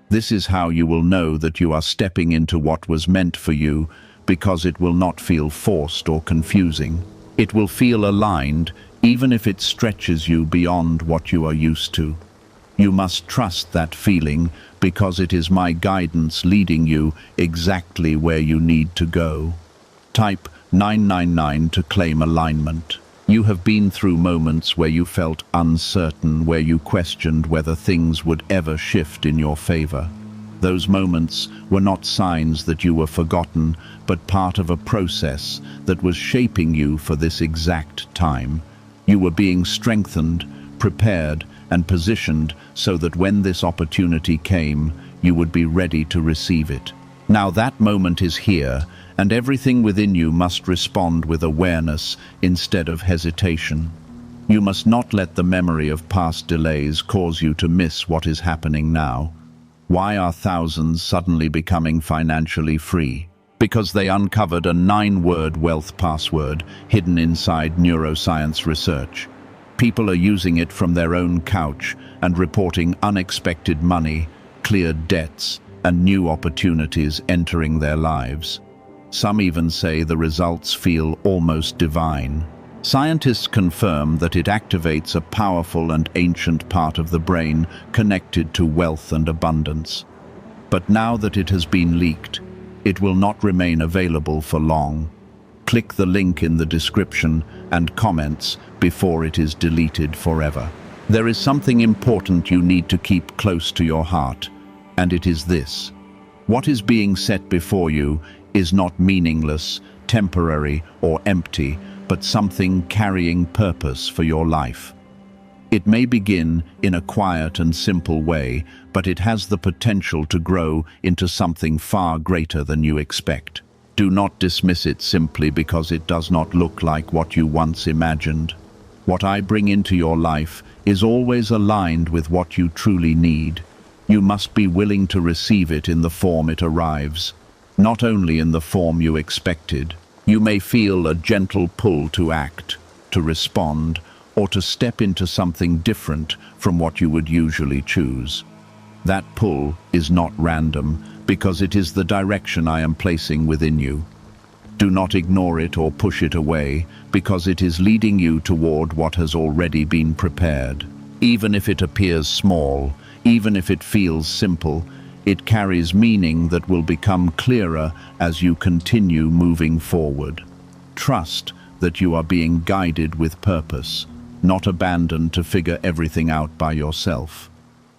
Speaker 1: This is how you will know that you are stepping into what was meant for you, because it will not feel forced or confusing. It will feel aligned, even if it stretches you beyond what you are used to. You must trust that feeling, because it is my guidance leading you exactly where you need to go. Type 999 to claim alignment. You have been through moments where you felt uncertain, where you questioned whether things would ever shift in your favor. Those moments were not signs that you were forgotten, but part of a process that was shaping you for this exact time. You were being strengthened, prepared, and positioned so that when this opportunity came, you would be ready to receive it. Now that moment is here, and everything within you must respond with awareness instead of hesitation. You must not let the memory of past delays cause you to miss what is happening now. Why are thousands suddenly becoming financially free? Because they uncovered a 9-word wealth password hidden inside neuroscience research. People are using it from their own couch and reporting unexpected money, cleared debts, and new opportunities entering their lives. Some even say the results feel almost divine. Scientists confirm that it activates a powerful and ancient part of the brain connected to wealth and abundance. But now that it has been leaked, it will not remain available for long. Click the link in the description and comments before it is deleted forever. There is something important you need to keep close to your heart, and it is this. What is being set before you is not meaningless, temporary, or empty, but something carrying purpose for your life. It may begin in a quiet and simple way, but it has the potential to grow into something far greater than you expect. Do not dismiss it simply because it does not look like what you once imagined. What I bring into your life is always aligned with what you truly need. You must be willing to receive it in the form it arrives, not only in the form you expected. You may feel a gentle pull to act, to respond, or to step into something different from what you would usually choose. That pull is not random, because it is the direction I am placing within you. Do not ignore it or push it away, because it is leading you toward what has already been prepared. Even if it appears small, even if it feels simple, it carries meaning that will become clearer as you continue moving forward. Trust that you are being guided with purpose, not abandoned to figure everything out by yourself.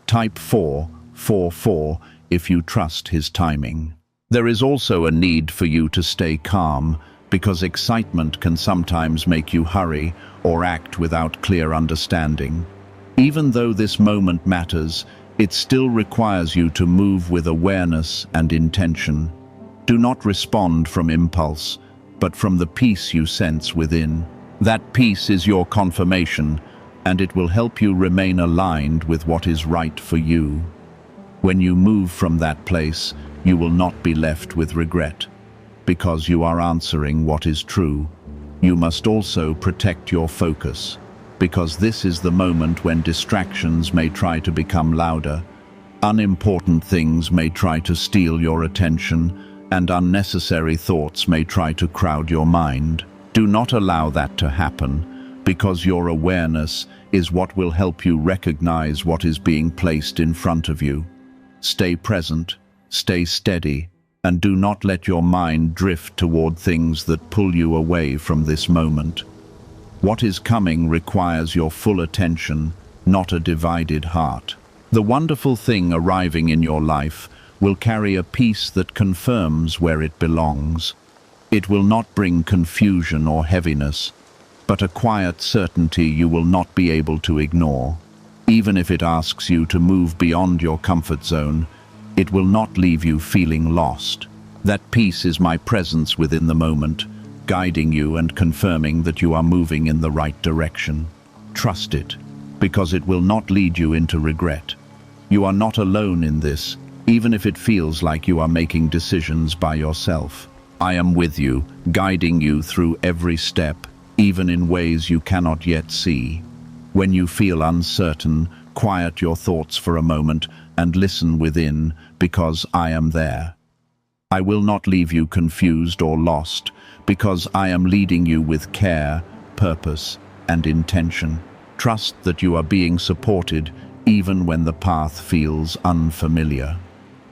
Speaker 1: Type 444 if you trust his timing. There is also a need for you to stay calm, because excitement can sometimes make you hurry or act without clear understanding. Even though this moment matters, it still requires you to move with awareness and intention. Do not respond from impulse, but from the peace you sense within. That peace is your confirmation, and it will help you remain aligned with what is right for you. When you move from that place, you will not be left with regret, because you are answering what is true. You must also protect your focus, because this is the moment when distractions may try to become louder. Unimportant things may try to steal your attention, and unnecessary thoughts may try to crowd your mind. Do not allow that to happen, because your awareness is what will help you recognize what is being placed in front of you. Stay present, stay steady, and do not let your mind drift toward things that pull you away from this moment. What is coming requires your full attention, not a divided heart. The wonderful thing arriving in your life will carry a peace that confirms where it belongs. It will not bring confusion or heaviness, but a quiet certainty you will not be able to ignore. Even if it asks you to move beyond your comfort zone, it will not leave you feeling lost. That peace is my presence within the moment, guiding you and confirming that you are moving in the right direction. Trust it, because it will not lead you into regret. You are not alone in this, even if it feels like you are making decisions by yourself. I am with you, guiding you through every step, even in ways you cannot yet see. When you feel uncertain, quiet your thoughts for a moment and listen within, because I am there. I will not leave you confused or lost, because I am leading you with care, purpose, and intention. Trust that you are being supported even when the path feels unfamiliar.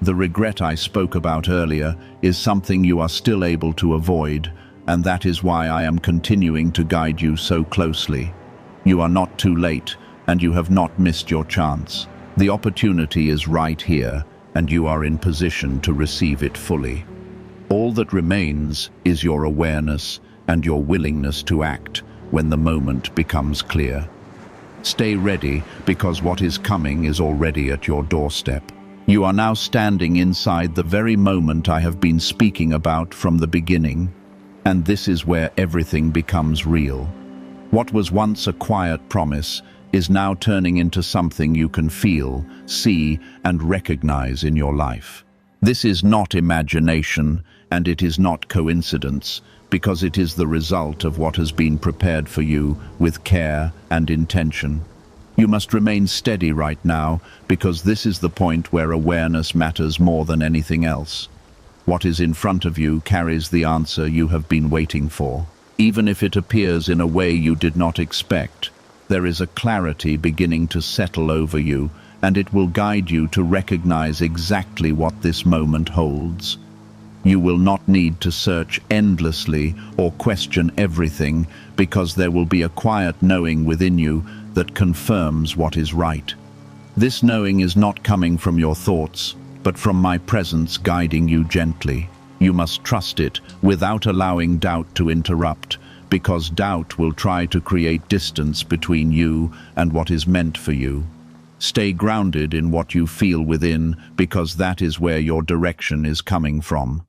Speaker 1: The regret I spoke about earlier is something you are still able to avoid, and that is why I am continuing to guide you so closely. You are not too late, and you have not missed your chance. The opportunity is right here, and you are in position to receive it fully. All that remains is your awareness and your willingness to act when the moment becomes clear. Stay ready, because what is coming is already at your doorstep. You are now standing inside the very moment I have been speaking about from the beginning, and this is where everything becomes real. What was once a quiet promise is now turning into something you can feel, see, and recognize in your life. This is not imagination, and it is not coincidence, because it is the result of what has been prepared for you with care and intention. You must remain steady right now, because this is the point where awareness matters more than anything else. What is in front of you carries the answer you have been waiting for. Even if it appears in a way you did not expect, there is a clarity beginning to settle over you, and it will guide you to recognize exactly what this moment holds. You will not need to search endlessly or question everything, because there will be a quiet knowing within you that confirms what is right. This knowing is not coming from your thoughts, but from my presence guiding you gently. You must trust it without allowing doubt to interrupt, because doubt will try to create distance between you and what is meant for you. Stay grounded in what you feel within, because that is where your direction is coming from.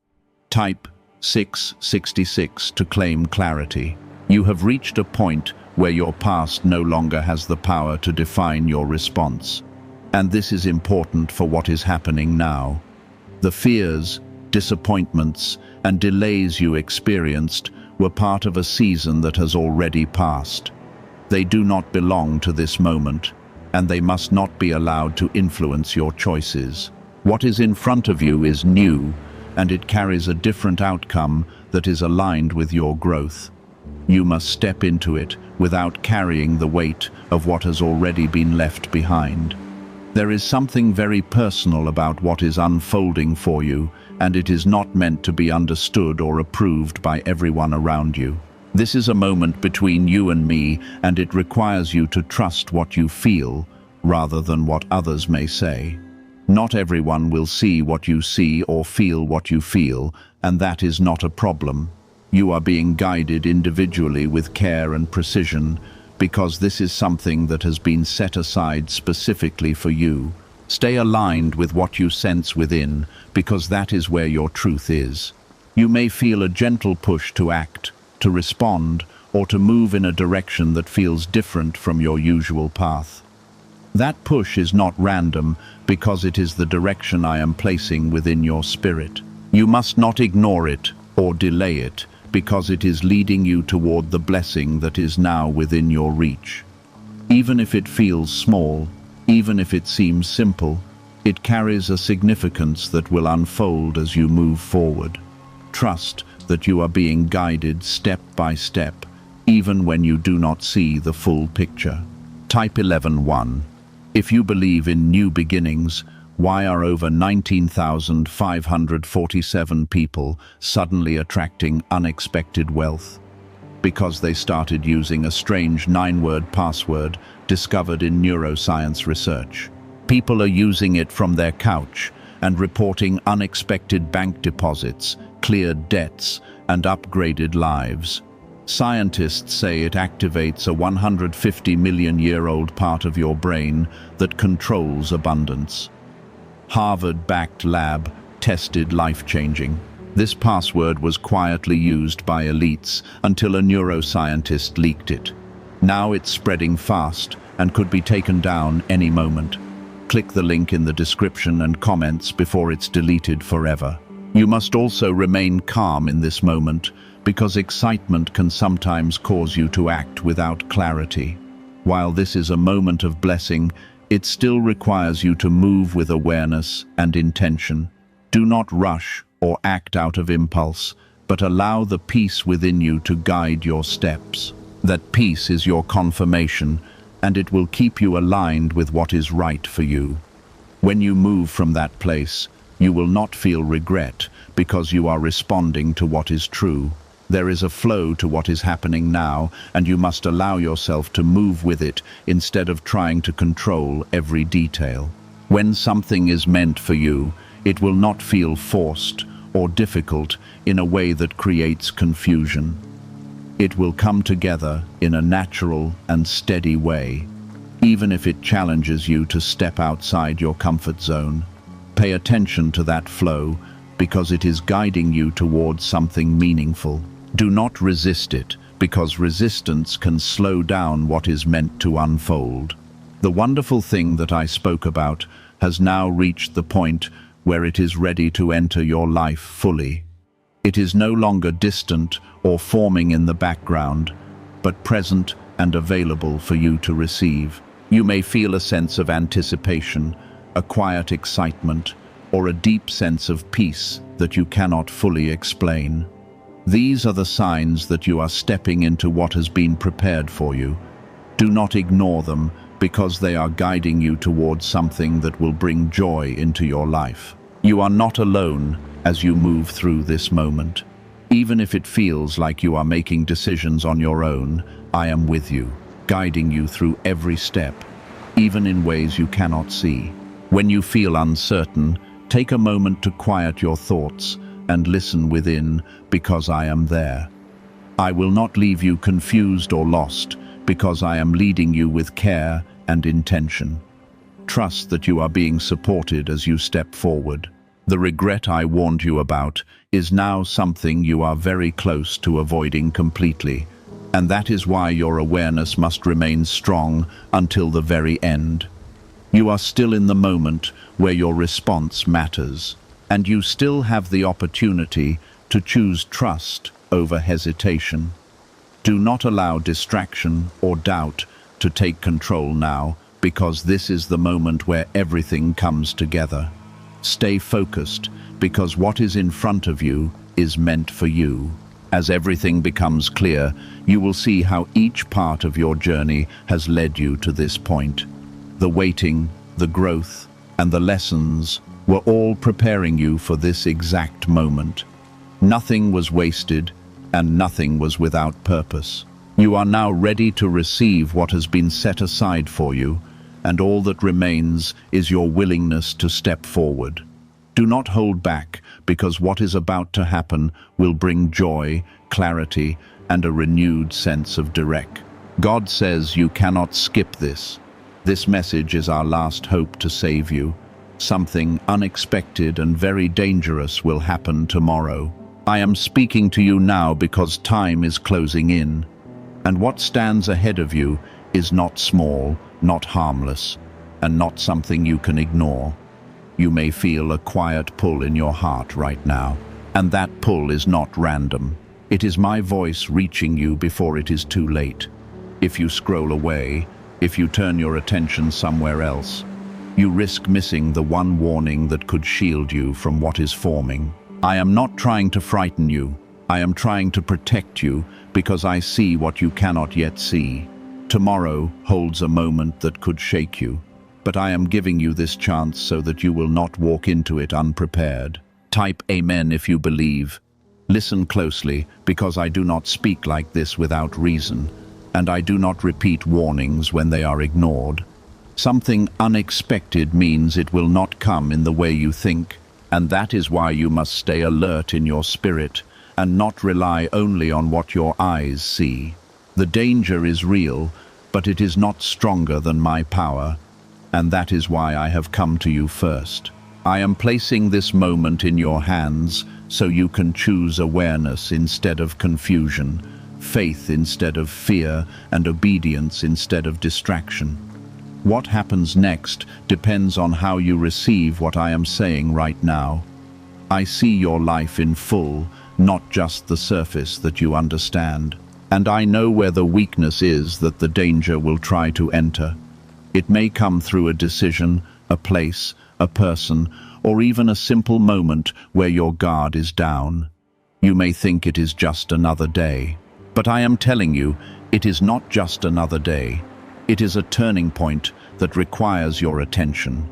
Speaker 1: Type 666 to claim clarity. You have reached a point where your past no longer has the power to define your response. And this is important for what is happening now. The fears, disappointments, and delays you experienced were part of a season that has already passed. They do not belong to this moment, and they must not be allowed to influence your choices. What is in front of you is new, and it carries a different outcome that is aligned with your growth. You must step into it without carrying the weight of what has already been left behind. There is something very personal about what is unfolding for you, and it is not meant to be understood or approved by everyone around you. This is a moment between you and me, and it requires you to trust what you feel rather than what others may say. Not everyone will see what you see or feel what you feel, and that is not a problem. You are being guided individually with care and precision, because this is something that has been set aside specifically for you. Stay aligned with what you sense within, because that is where your truth is. You may feel a gentle push to act, to respond, or to move in a direction that feels different from your usual path. That push is not random, because it is the direction I am placing within your spirit. You must not ignore it or delay it, because it is leading you toward the blessing that is now within your reach. Even if it feels small, even if it seems simple, It carries a significance that will unfold as you move forward. Trust that you are being guided step by step, even when you do not see the full picture. Type 11.1. If you believe in new beginnings, why are over 19,547 people suddenly attracting unexpected wealth? Because they started using a strange 9-word password discovered in neuroscience research. People are using it from their couch and reporting unexpected bank deposits, cleared debts, and upgraded lives. Scientists say it activates a 150-million-year-old part of your brain that controls abundance. Harvard-backed lab tested life-changing. This password was quietly used by elites until a neuroscientist leaked it. Now it's spreading fast and could be taken down any moment. Click the link in the description and comments before it's deleted forever. You must also remain calm in this moment, because excitement can sometimes cause you to act without clarity. While this is a moment of blessing, it still requires you to move with awareness and intention. Do not rush or act out of impulse, but allow the peace within you to guide your steps. That peace is your confirmation, and it will keep you aligned with what is right for you. When you move from that place, you will not feel regret because you are responding to what is true. There is a flow to what is happening now, and you must allow yourself to move with it instead of trying to control every detail. When something is meant for you, it will not feel forced or difficult in a way that creates confusion. It will come together in a natural and steady way, even if it challenges you to step outside your comfort zone. Pay attention to that flow because it is guiding you towards something meaningful. Do not resist it, because resistance can slow down what is meant to unfold. The wonderful thing that I spoke about has now reached the point where it is ready to enter your life fully. It is no longer distant or forming in the background, but present and available for you to receive. You may feel a sense of anticipation, a quiet excitement, or a deep sense of peace that you cannot fully explain. These are the signs that you are stepping into what has been prepared for you. Do not ignore them, because they are guiding you towards something that will bring joy into your life. You are not alone as you move through this moment. Even if it feels like you are making decisions on your own, I am with you, guiding you through every step, even in ways you cannot see. When you feel uncertain, take a moment to quiet your thoughts and listen within, because I am there. I will not leave you confused or lost, because I am leading you with care and intention. Trust that you are being supported as you step forward. The regret I warned you about is now something you are very close to avoiding completely, and that is why your awareness must remain strong until the very end. You are still in the moment where your response matters, and you still have the opportunity to choose trust over hesitation. Do not allow distraction or doubt to take control now, because this is the moment where everything comes together. Stay focused, because what is in front of you is meant for you. As everything becomes clear, you will see how each part of your journey has led you to this point. The waiting, the growth, and the lessons were all preparing you for this exact moment. Nothing was wasted, and nothing was without purpose. You are now ready to receive what has been set aside for you, and all that remains is your willingness to step forward. Do not hold back, because what is about to happen will bring joy, clarity, and a renewed sense of direction. God says you cannot skip this. This message is our last hope to save you. Something unexpected and very dangerous will happen tomorrow. I am speaking to you now because time is closing in, and what stands ahead of you is not small, not harmless, and not something you can ignore. You may feel a quiet pull in your heart right now, and that pull is not random. It is my voice reaching you before it is too late. If you scroll away, if you turn your attention somewhere else, You risk missing the one warning that could shield you from what is forming. I am not trying to frighten you. I am trying to protect you because I see what you cannot yet see. Tomorrow holds a moment that could shake you, but I am giving you this chance so that you will not walk into it unprepared. Type Amen if you believe. Listen closely, because I do not speak like this without reason, and I do not repeat warnings when they are ignored. Something unexpected means it will not come in the way you think, and that is why you must stay alert in your spirit and not rely only on what your eyes see. The danger is real, but it is not stronger than my power, and that is why I have come to you first. I am placing this moment in your hands so you can choose awareness instead of confusion, faith instead of fear, and obedience instead of distraction. What happens next depends on how you receive what I am saying right now. I see your life in full, not just the surface that you understand. And I know where the weakness is that the danger will try to enter. It may come through a decision, a place, a person, or even a simple moment where your guard is down. You may think it is just another day. But I am telling you, it is not just another day. It is a turning point that requires your attention.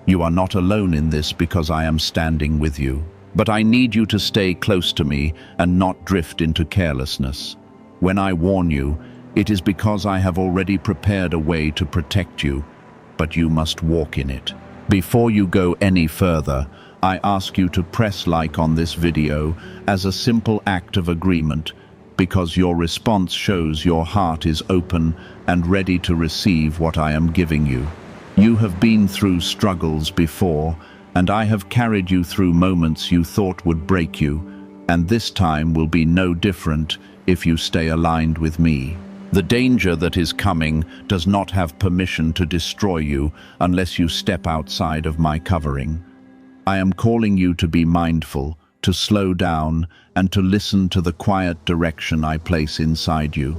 Speaker 1: You are not alone in this because I am standing with you. But I need you to stay close to me and not drift into carelessness. When I warn you, it is because I have already prepared a way to protect you, but you must walk in it. Before you go any further, I ask you to press like on this video as a simple act of agreement, because your response shows your heart is open and ready to receive what I am giving you. You have been through struggles before, and I have carried you through moments you thought would break you, and this time will be no different if you stay aligned with me. The danger that is coming does not have permission to destroy you unless you step outside of my covering. I am calling you to be mindful, to slow down, and to listen to the quiet direction I place inside you.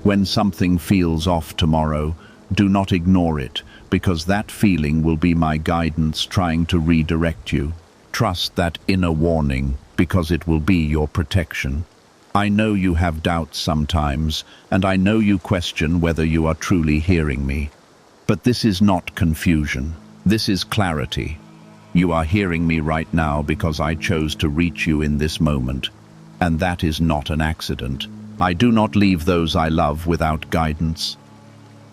Speaker 1: When something feels off tomorrow, do not ignore it, because that feeling will be my guidance trying to redirect you. Trust that inner warning, because it will be your protection. I know you have doubts sometimes, and I know you question whether you are truly hearing me. But this is not confusion. This is clarity. You are hearing me right now because I chose to reach you in this moment, and that is not an accident. I do not leave those I love without guidance,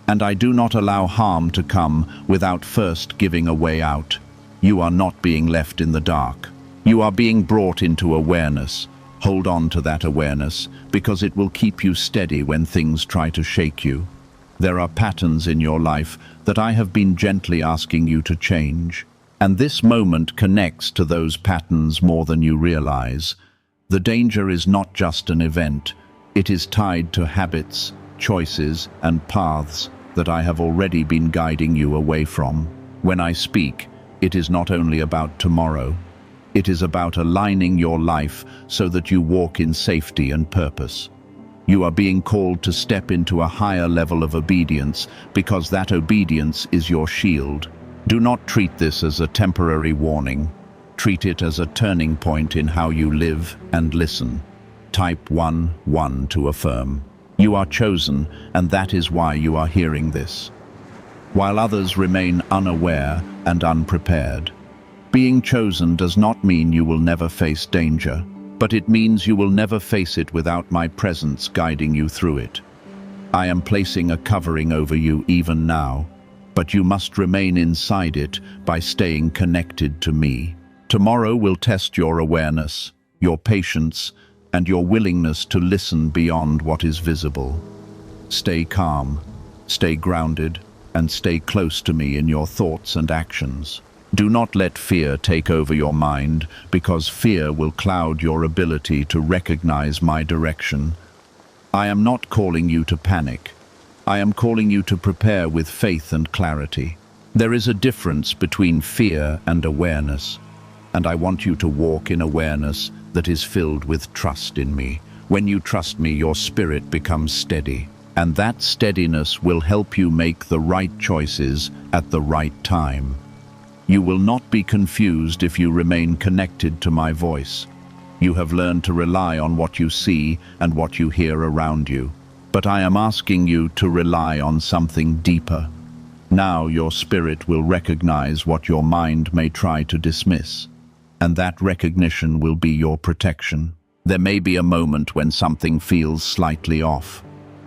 Speaker 1: and I do not allow harm to come without first giving a way out. You are not being left in the dark. You are being brought into awareness. Hold on to that awareness, because it will keep you steady when things try to shake you. There are patterns in your life that I have been gently asking you to change, and this moment connects to those patterns more than you realize. The danger is not just an event. It is tied to habits, choices, and paths that I have already been guiding you away from. When I speak, it is not only about tomorrow. It is about aligning your life so that you walk in safety and purpose. You are being called to step into a higher level of obedience because that obedience is your shield. Do not treat this as a temporary warning. Treat it as a turning point in how you live and listen. Type 1 to affirm. You are chosen, and that is why you are hearing this. While others remain unaware and unprepared. Being chosen does not mean you will never face danger, but it means you will never face it without my presence guiding you through it. I am placing a covering over you even now, but you must remain inside it by staying connected to me. Tomorrow will test your awareness, your patience, and your willingness to listen beyond what is visible. Stay calm, stay grounded, and stay close to me in your thoughts and actions. Do not let fear take over your mind, because fear will cloud your ability to recognize my direction. I am not calling you to panic. I am calling you to prepare with faith and clarity. There is a difference between fear and awareness, and I want you to walk in awareness that is filled with trust in me. When you trust me, your spirit becomes steady, and that steadiness will help you make the right choices at the right time. You will not be confused if you remain connected to my voice. You have learned to rely on what you see and what you hear around you. But I am asking you to rely on something deeper. Now your spirit will recognize what your mind may try to dismiss, and that recognition will be your protection. There may be a moment when something feels slightly off.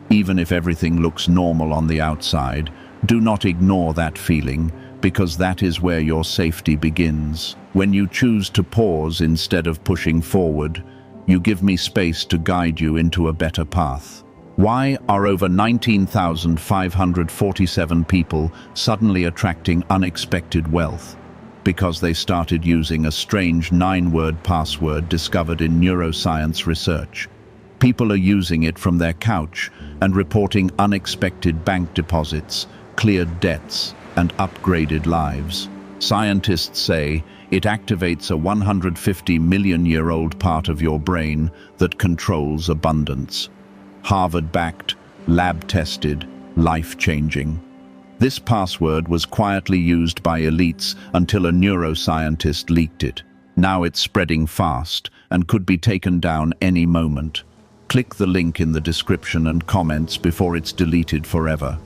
Speaker 1: Even if everything looks normal on the outside, do not ignore that feeling, because that is where your safety begins. When you choose to pause instead of pushing forward, you give me space to guide you into a better path. Why are over 19,547 people suddenly attracting unexpected wealth? Because they started using a strange 9-word password discovered in neuroscience research. People are using it from their couch and reporting unexpected bank deposits, cleared debts, and upgraded lives. Scientists say it activates a 150-million-year-old part of your brain that controls abundance. Harvard-backed, lab-tested, life-changing. This password was quietly used by elites until a neuroscientist leaked it. Now it's spreading fast and could be taken down any moment. Click the link in the description and comments before it's deleted forever.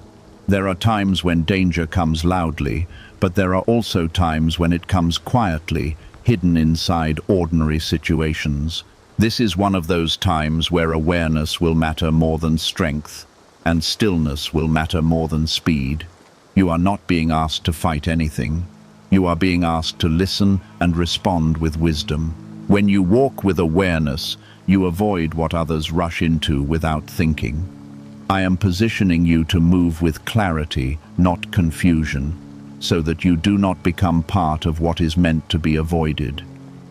Speaker 1: There are times when danger comes loudly, but there are also times when it comes quietly, hidden inside ordinary situations. This is one of those times where awareness will matter more than strength, and stillness will matter more than speed. You are not being asked to fight anything. You are being asked to listen and respond with wisdom. When you walk with awareness, you avoid what others rush into without thinking. I am positioning you to move with clarity, not confusion, so that you do not become part of what is meant to be avoided.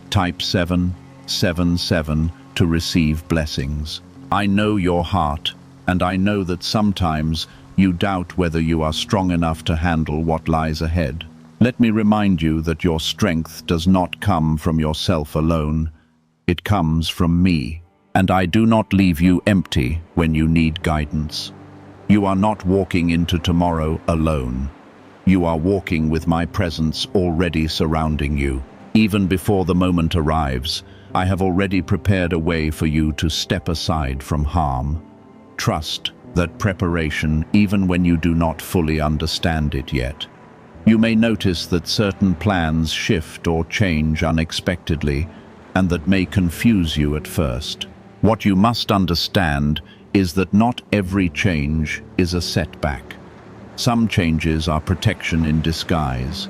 Speaker 1: Type 777 to receive blessings. I know your heart, and I know that sometimes you doubt whether you are strong enough to handle what lies ahead. Let me remind you that your strength does not come from yourself alone. It comes from me. And I do not leave you empty when you need guidance. You are not walking into tomorrow alone. You are walking with my presence already surrounding you. Even before the moment arrives, I have already prepared a way for you to step aside from harm. Trust that preparation, even when you do not fully understand it yet. You may notice that certain plans shift or change unexpectedly, and that may confuse you at first. What you must understand is that not every change is a setback. Some changes are protection in disguise.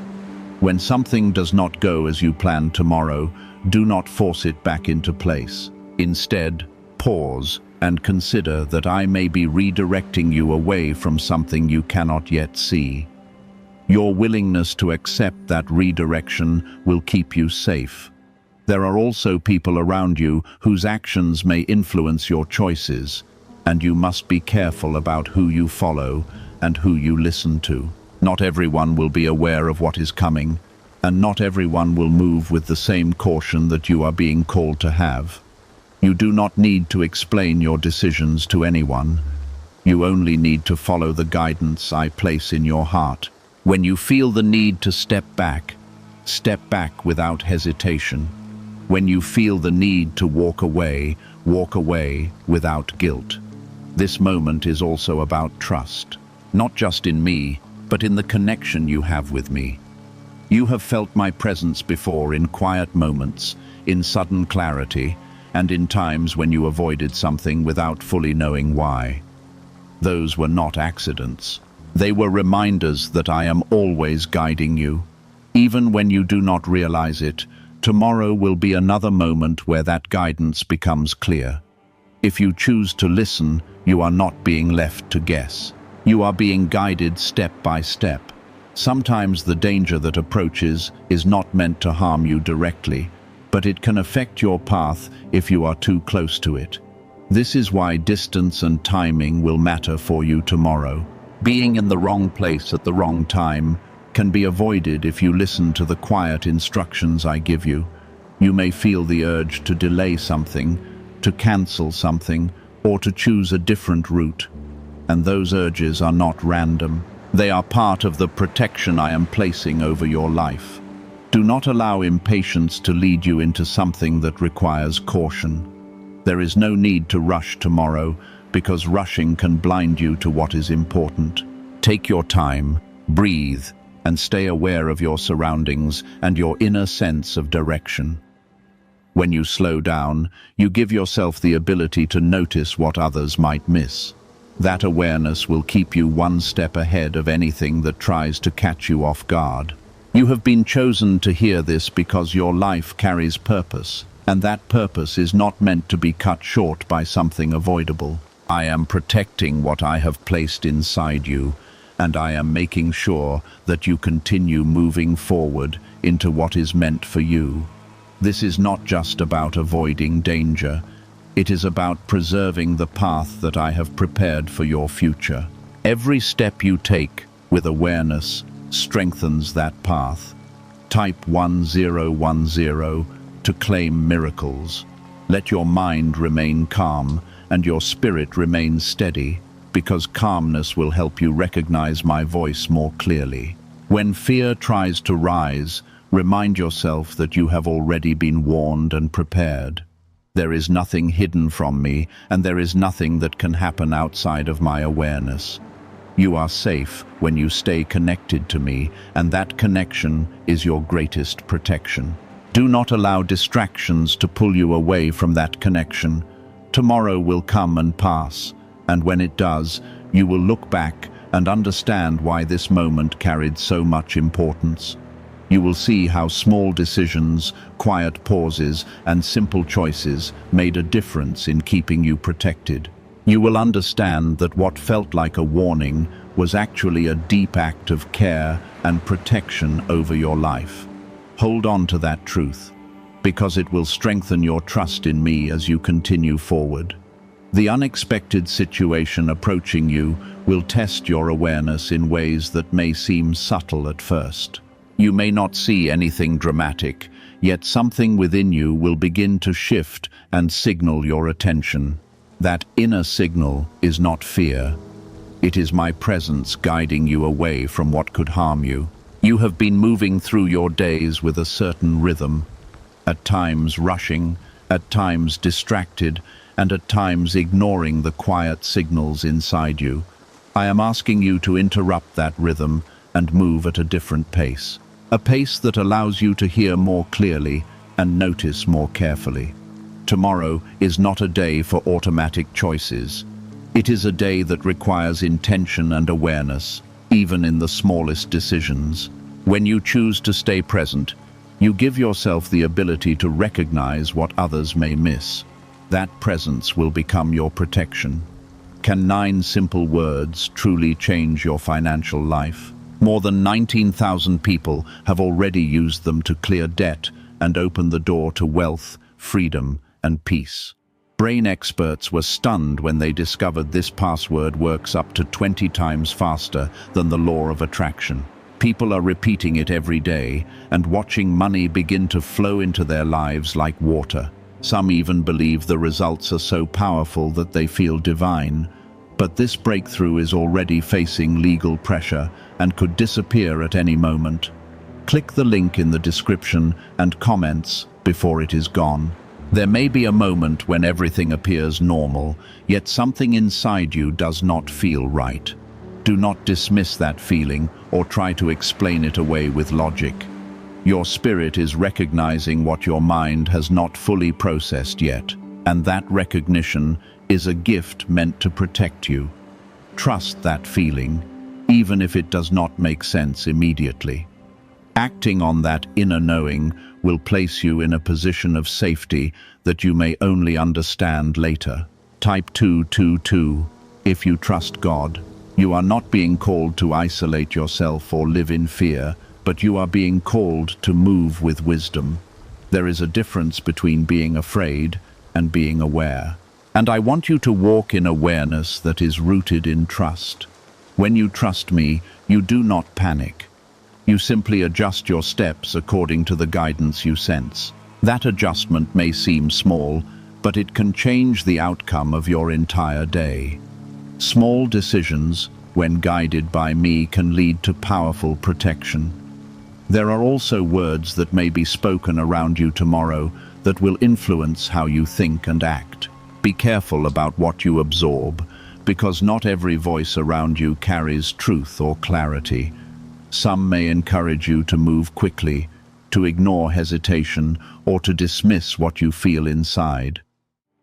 Speaker 1: When something does not go as you planned tomorrow, do not force it back into place. Instead, pause and consider that I may be redirecting you away from something you cannot yet see. Your willingness to accept that redirection will keep you safe. There are also people around you whose actions may influence your choices, and you must be careful about who you follow and who you listen to. Not everyone will be aware of what is coming, and not everyone will move with the same caution that you are being called to have. You do not need to explain your decisions to anyone. You only need to follow the guidance I place in your heart. When you feel the need to step back without hesitation. When you feel the need to walk away without guilt. This moment is also about trust, not just in me, but in the connection you have with me. You have felt my presence before in quiet moments, in sudden clarity, and in times when you avoided something without fully knowing why. Those were not accidents. They were reminders that I am always guiding you. Even when you do not realize it, tomorrow will be another moment where that guidance becomes clear. If you choose to listen, you are not being left to guess. You are being guided step by step. Sometimes the danger that approaches is not meant to harm you directly, but it can affect your path if you are too close to it. This is why distance and timing will matter for you tomorrow. Being in the wrong place at the wrong time can be avoided if you listen to the quiet instructions I give you. You may feel the urge to delay something, to cancel something, or to choose a different route. And those urges are not random. They are part of the protection I am placing over your life. Do not allow impatience to lead you into something that requires caution. There is no need to rush tomorrow, because rushing can blind you to what is important. Take your time, breathe, and stay aware of your surroundings and your inner sense of direction. When you slow down, you give yourself the ability to notice what others might miss. That awareness will keep you one step ahead of anything that tries to catch you off guard. You have been chosen to hear this because your life carries purpose, and that purpose is not meant to be cut short by something avoidable. I am protecting what I have placed inside you, and I am making sure that you continue moving forward into what is meant for you. This is not just about avoiding danger. It is about preserving the path that I have prepared for your future. Every step you take with awareness strengthens that path. Type 1010 to claim miracles. Let your mind remain calm and your spirit remain steady, because calmness will help you recognize my voice more clearly. When fear tries to rise, remind yourself that you have already been warned and prepared. There is nothing hidden from me, and there is nothing that can happen outside of my awareness. You are safe when you stay connected to me, and that connection is your greatest protection. Do not allow distractions to pull you away from that connection. Tomorrow will come and pass, and when it does, you will look back and understand why this moment carried so much importance. You will see how small decisions, quiet pauses, and simple choices made a difference in keeping you protected. You will understand that what felt like a warning was actually a deep act of care and protection over your life. Hold on to that truth, because it will strengthen your trust in me as you continue forward. The unexpected situation approaching you will test your awareness in ways that may seem subtle at first. You may not see anything dramatic, yet something within you will begin to shift and signal your attention. That inner signal is not fear. It is my presence guiding you away from what could harm you. You have been moving through your days with a certain rhythm, at times rushing, at times distracted, and at times ignoring the quiet signals inside you. I am asking you to interrupt that rhythm and move at a different pace. A pace that allows you to hear more clearly and notice more carefully. Tomorrow is not a day for automatic choices. It is a day that requires intention and awareness, even in the smallest decisions. When you choose to stay present, you give yourself the ability to recognize what others may miss. That presence will become your protection. Can 9 simple words truly change your financial life? More than 19,000 people have already used them to clear debt and open the door to wealth, freedom, and peace. Brain experts were stunned when they discovered this password works up to 20 times faster than the law of attraction. People are repeating it every day and watching money begin to flow into their lives like water. Some even believe the results are so powerful that they feel divine. But this breakthrough is already facing legal pressure and could disappear at any moment. Click the link in the description and comments before it is gone. There may be a moment when everything appears normal, yet something inside you does not feel right. Do not dismiss that feeling or try to explain it away with logic. Your spirit is recognizing what your mind has not fully processed yet, and that recognition is a gift meant to protect you. Trust that feeling, even if it does not make sense immediately. Acting on that inner knowing will place you in a position of safety that you may only understand later. Type 222 if you trust God. You are not being called to isolate yourself or live in fear, but you are being called to move with wisdom. There is a difference between being afraid and being aware. And I want you to walk in awareness that is rooted in trust. When you trust me, you do not panic. You simply adjust your steps according to the guidance you sense. That adjustment may seem small, but it can change the outcome of your entire day. Small decisions, when guided by me, can lead to powerful protection. There are also words that may be spoken around you tomorrow that will influence how you think and act. Be careful about what you absorb, because not every voice around you carries truth or clarity. Some may encourage you to move quickly, to ignore hesitation, or to dismiss what you feel inside.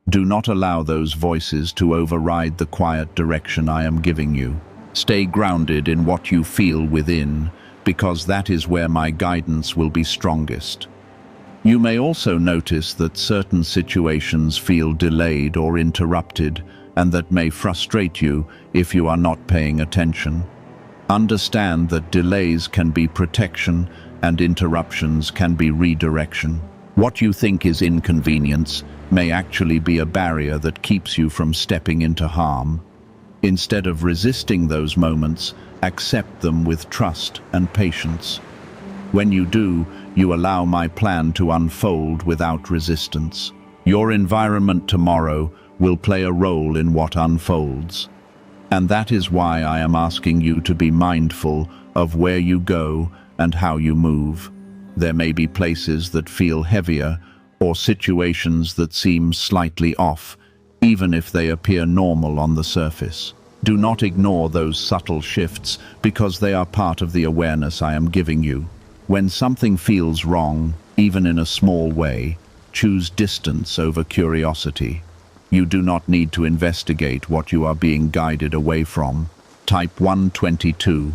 Speaker 1: Do not allow those voices to override the quiet direction I am giving you. Stay grounded in what you feel within, because that is where my guidance will be strongest. You may also notice that certain situations feel delayed or interrupted, and that may frustrate you if you are not paying attention. Understand that delays can be protection and interruptions can be redirection. What you think is inconvenience may actually be a barrier that keeps you from stepping into harm. Instead of resisting those moments, accept them with trust and patience. When you do, you allow my plan to unfold without resistance. Your environment tomorrow will play a role in what unfolds. And that is why I am asking you to be mindful of where you go and how you move. There may be places that feel heavier or situations that seem slightly off, even if they appear normal on the surface. Do not ignore those subtle shifts because they are part of the awareness I am giving you. When something feels wrong, even in a small way, choose distance over curiosity. You do not need to investigate what you are being guided away from. Type 122.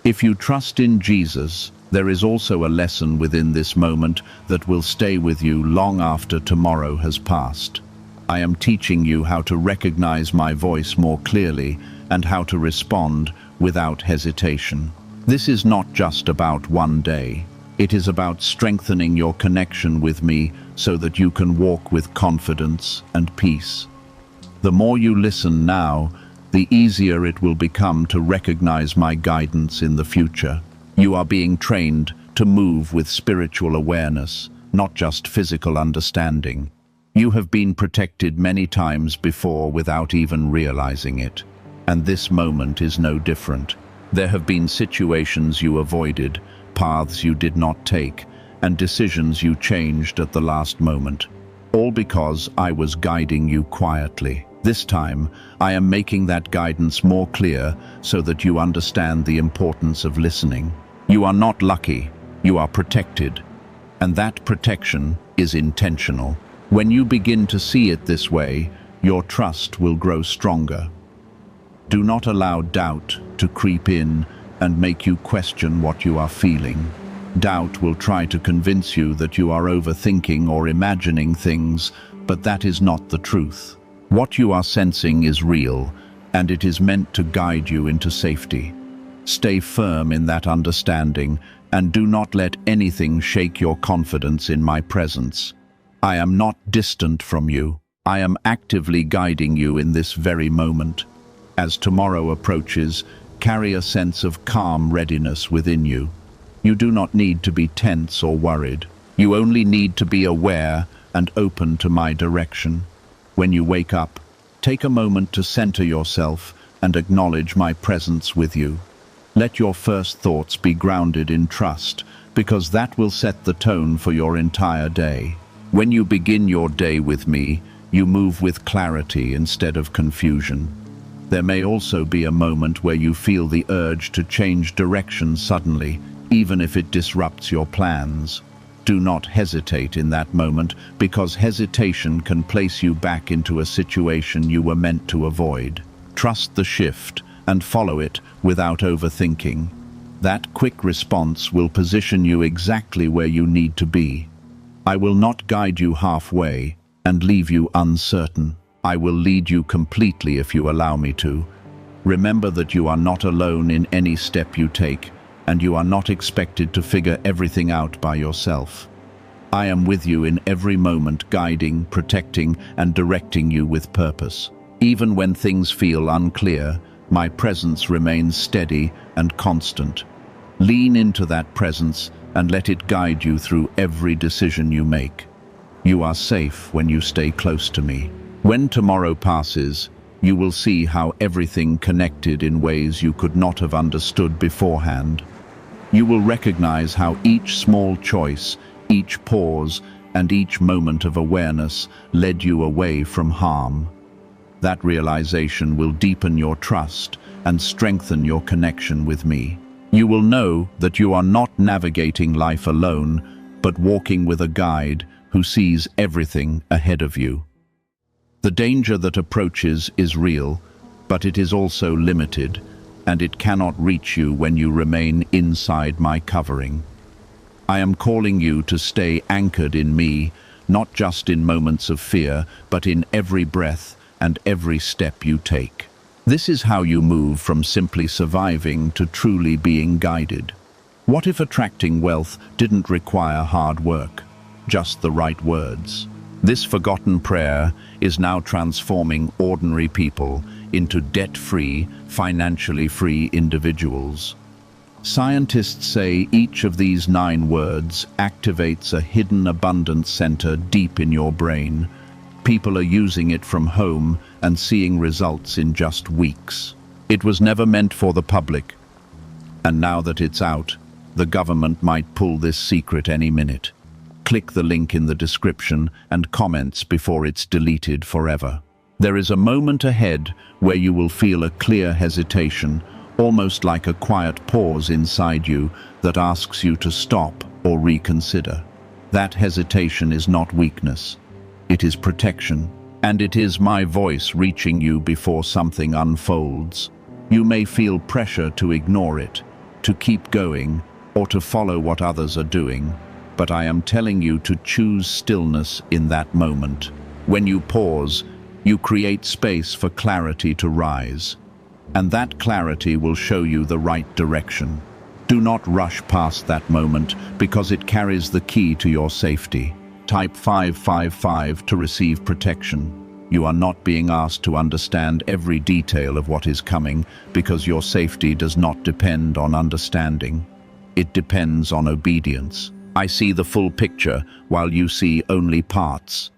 Speaker 1: If you trust in Jesus, there is also a lesson within this moment that will stay with you long after tomorrow has passed. I am teaching you how to recognize my voice more clearly and how to respond without hesitation. This is not just about one day. It is about strengthening your connection with me so that you can walk with confidence and peace. The more you listen now, the easier it will become to recognize my guidance in the future. You are being trained to move with spiritual awareness, not just physical understanding. You have been protected many times before without even realizing it, and this moment is no different. There have been situations you avoided, paths you did not take, and decisions you changed at the last moment, all because I was guiding you quietly. This time, I am making that guidance more clear so that you understand the importance of listening. You are not lucky, you are protected, and that protection is intentional. When you begin to see it this way, your trust will grow stronger. Do not allow doubt to creep in and make you question what you are feeling. Doubt will try to convince you that you are overthinking or imagining things, but that is not the truth. What you are sensing is real, and it is meant to guide you into safety. Stay firm in that understanding, and do not let anything shake your confidence in my presence. I am not distant from you. I am actively guiding you in this very moment. As tomorrow approaches, carry a sense of calm readiness within you. You do not need to be tense or worried. You only need to be aware and open to my direction. When you wake up, take a moment to center yourself and acknowledge my presence with you. Let your first thoughts be grounded in trust, because that will set the tone for your entire day. When you begin your day with me, you move with clarity instead of confusion. There may also be a moment where you feel the urge to change direction suddenly, even if it disrupts your plans. Do not hesitate in that moment, because hesitation can place you back into a situation you were meant to avoid. Trust the shift and follow it without overthinking. That quick response will position you exactly where you need to be. I will not guide you halfway and leave you uncertain. I will lead you completely if you allow me to. Remember that you are not alone in any step you take, and you are not expected to figure everything out by yourself. I am with you in every moment, guiding, protecting, and directing you with purpose. Even when things feel unclear, my presence remains steady and constant. Lean into that presence and let it guide you through every decision you make. You are safe when you stay close to me. When tomorrow passes, you will see how everything connected in ways you could not have understood beforehand. You will recognize how each small choice, each pause, and each moment of awareness led you away from harm. That realization will deepen your trust and strengthen your connection with me. You will know that you are not navigating life alone, but walking with a guide who sees everything ahead of you. The danger that approaches is real, but it is also limited, and it cannot reach you when you remain inside my covering. I am calling you to stay anchored in me, not just in moments of fear, but in every breath and every step you take. This is how you move from simply surviving to truly being guided. What if attracting wealth didn't require hard work, just the right words? This forgotten prayer is now transforming ordinary people into debt-free, financially free individuals. Scientists say each of these 9 words activates a hidden abundance center deep in your brain. People are using it from home and seeing results in just weeks. It was never meant for the public, and now that it's out, the government might pull this secret any minute. Click the link in the description and comments before it's deleted forever. There is a moment ahead where you will feel a clear hesitation, almost like a quiet pause inside you that asks you to stop or reconsider. That hesitation is not weakness. It is protection, and it is my voice reaching you before something unfolds. You may feel pressure to ignore it, to keep going, or to follow what others are doing, but I am telling you to choose stillness in that moment. When you pause, you create space for clarity to rise, and that clarity will show you the right direction. Do not rush past that moment because it carries the key to your safety. Type 555 to receive protection. You are not being asked to understand every detail of what is coming because your safety does not depend on understanding. It depends on obedience. I see the full picture while you see only parts.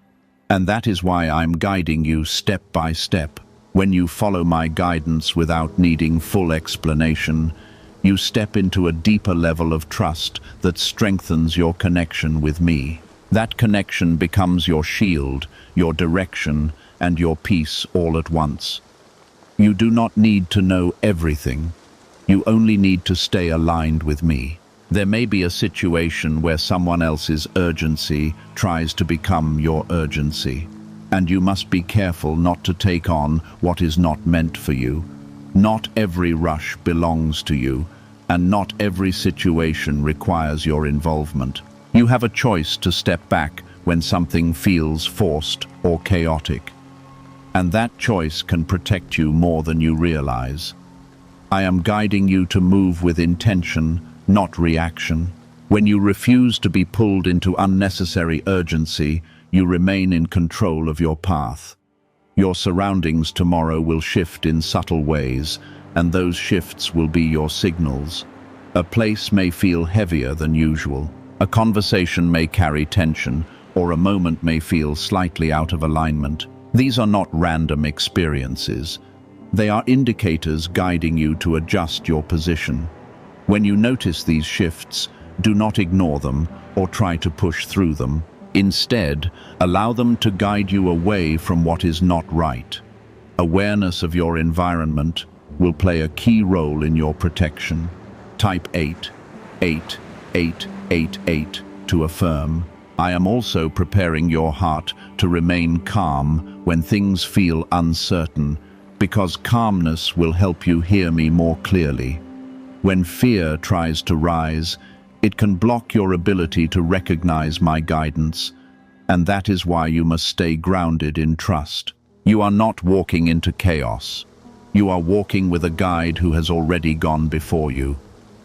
Speaker 1: And that is why I'm guiding you step by step. When you follow my guidance without needing full explanation, you step into a deeper level of trust that strengthens your connection with me. That connection becomes your shield, your direction, and your peace all at once. You do not need to know everything. You only need to stay aligned with me. There may be a situation where someone else's urgency tries to become your urgency, and you must be careful not to take on what is not meant for you. Not every rush belongs to you, and not every situation requires your involvement. You have a choice to step back when something feels forced or chaotic, and that choice can protect you more than you realize. I am guiding you to move with intention, not reaction. When you refuse to be pulled into unnecessary urgency, you remain in control of your path. Your surroundings tomorrow will shift in subtle ways, and those shifts will be your signals. A place may feel heavier than usual. A conversation may carry tension, or a moment may feel slightly out of alignment. These are not random experiences. They are indicators guiding you to adjust your position. When you notice these shifts, do not ignore them or try to push through them. Instead, allow them to guide you away from what is not right. Awareness of your environment will play a key role in your protection. Type 88888 to affirm. I am also preparing your heart to remain calm when things feel uncertain, because calmness will help you hear me more clearly. When fear tries to rise, it can block your ability to recognize my guidance, and that is why you must stay grounded in trust. You are not walking into chaos. You are walking with a guide who has already gone before you.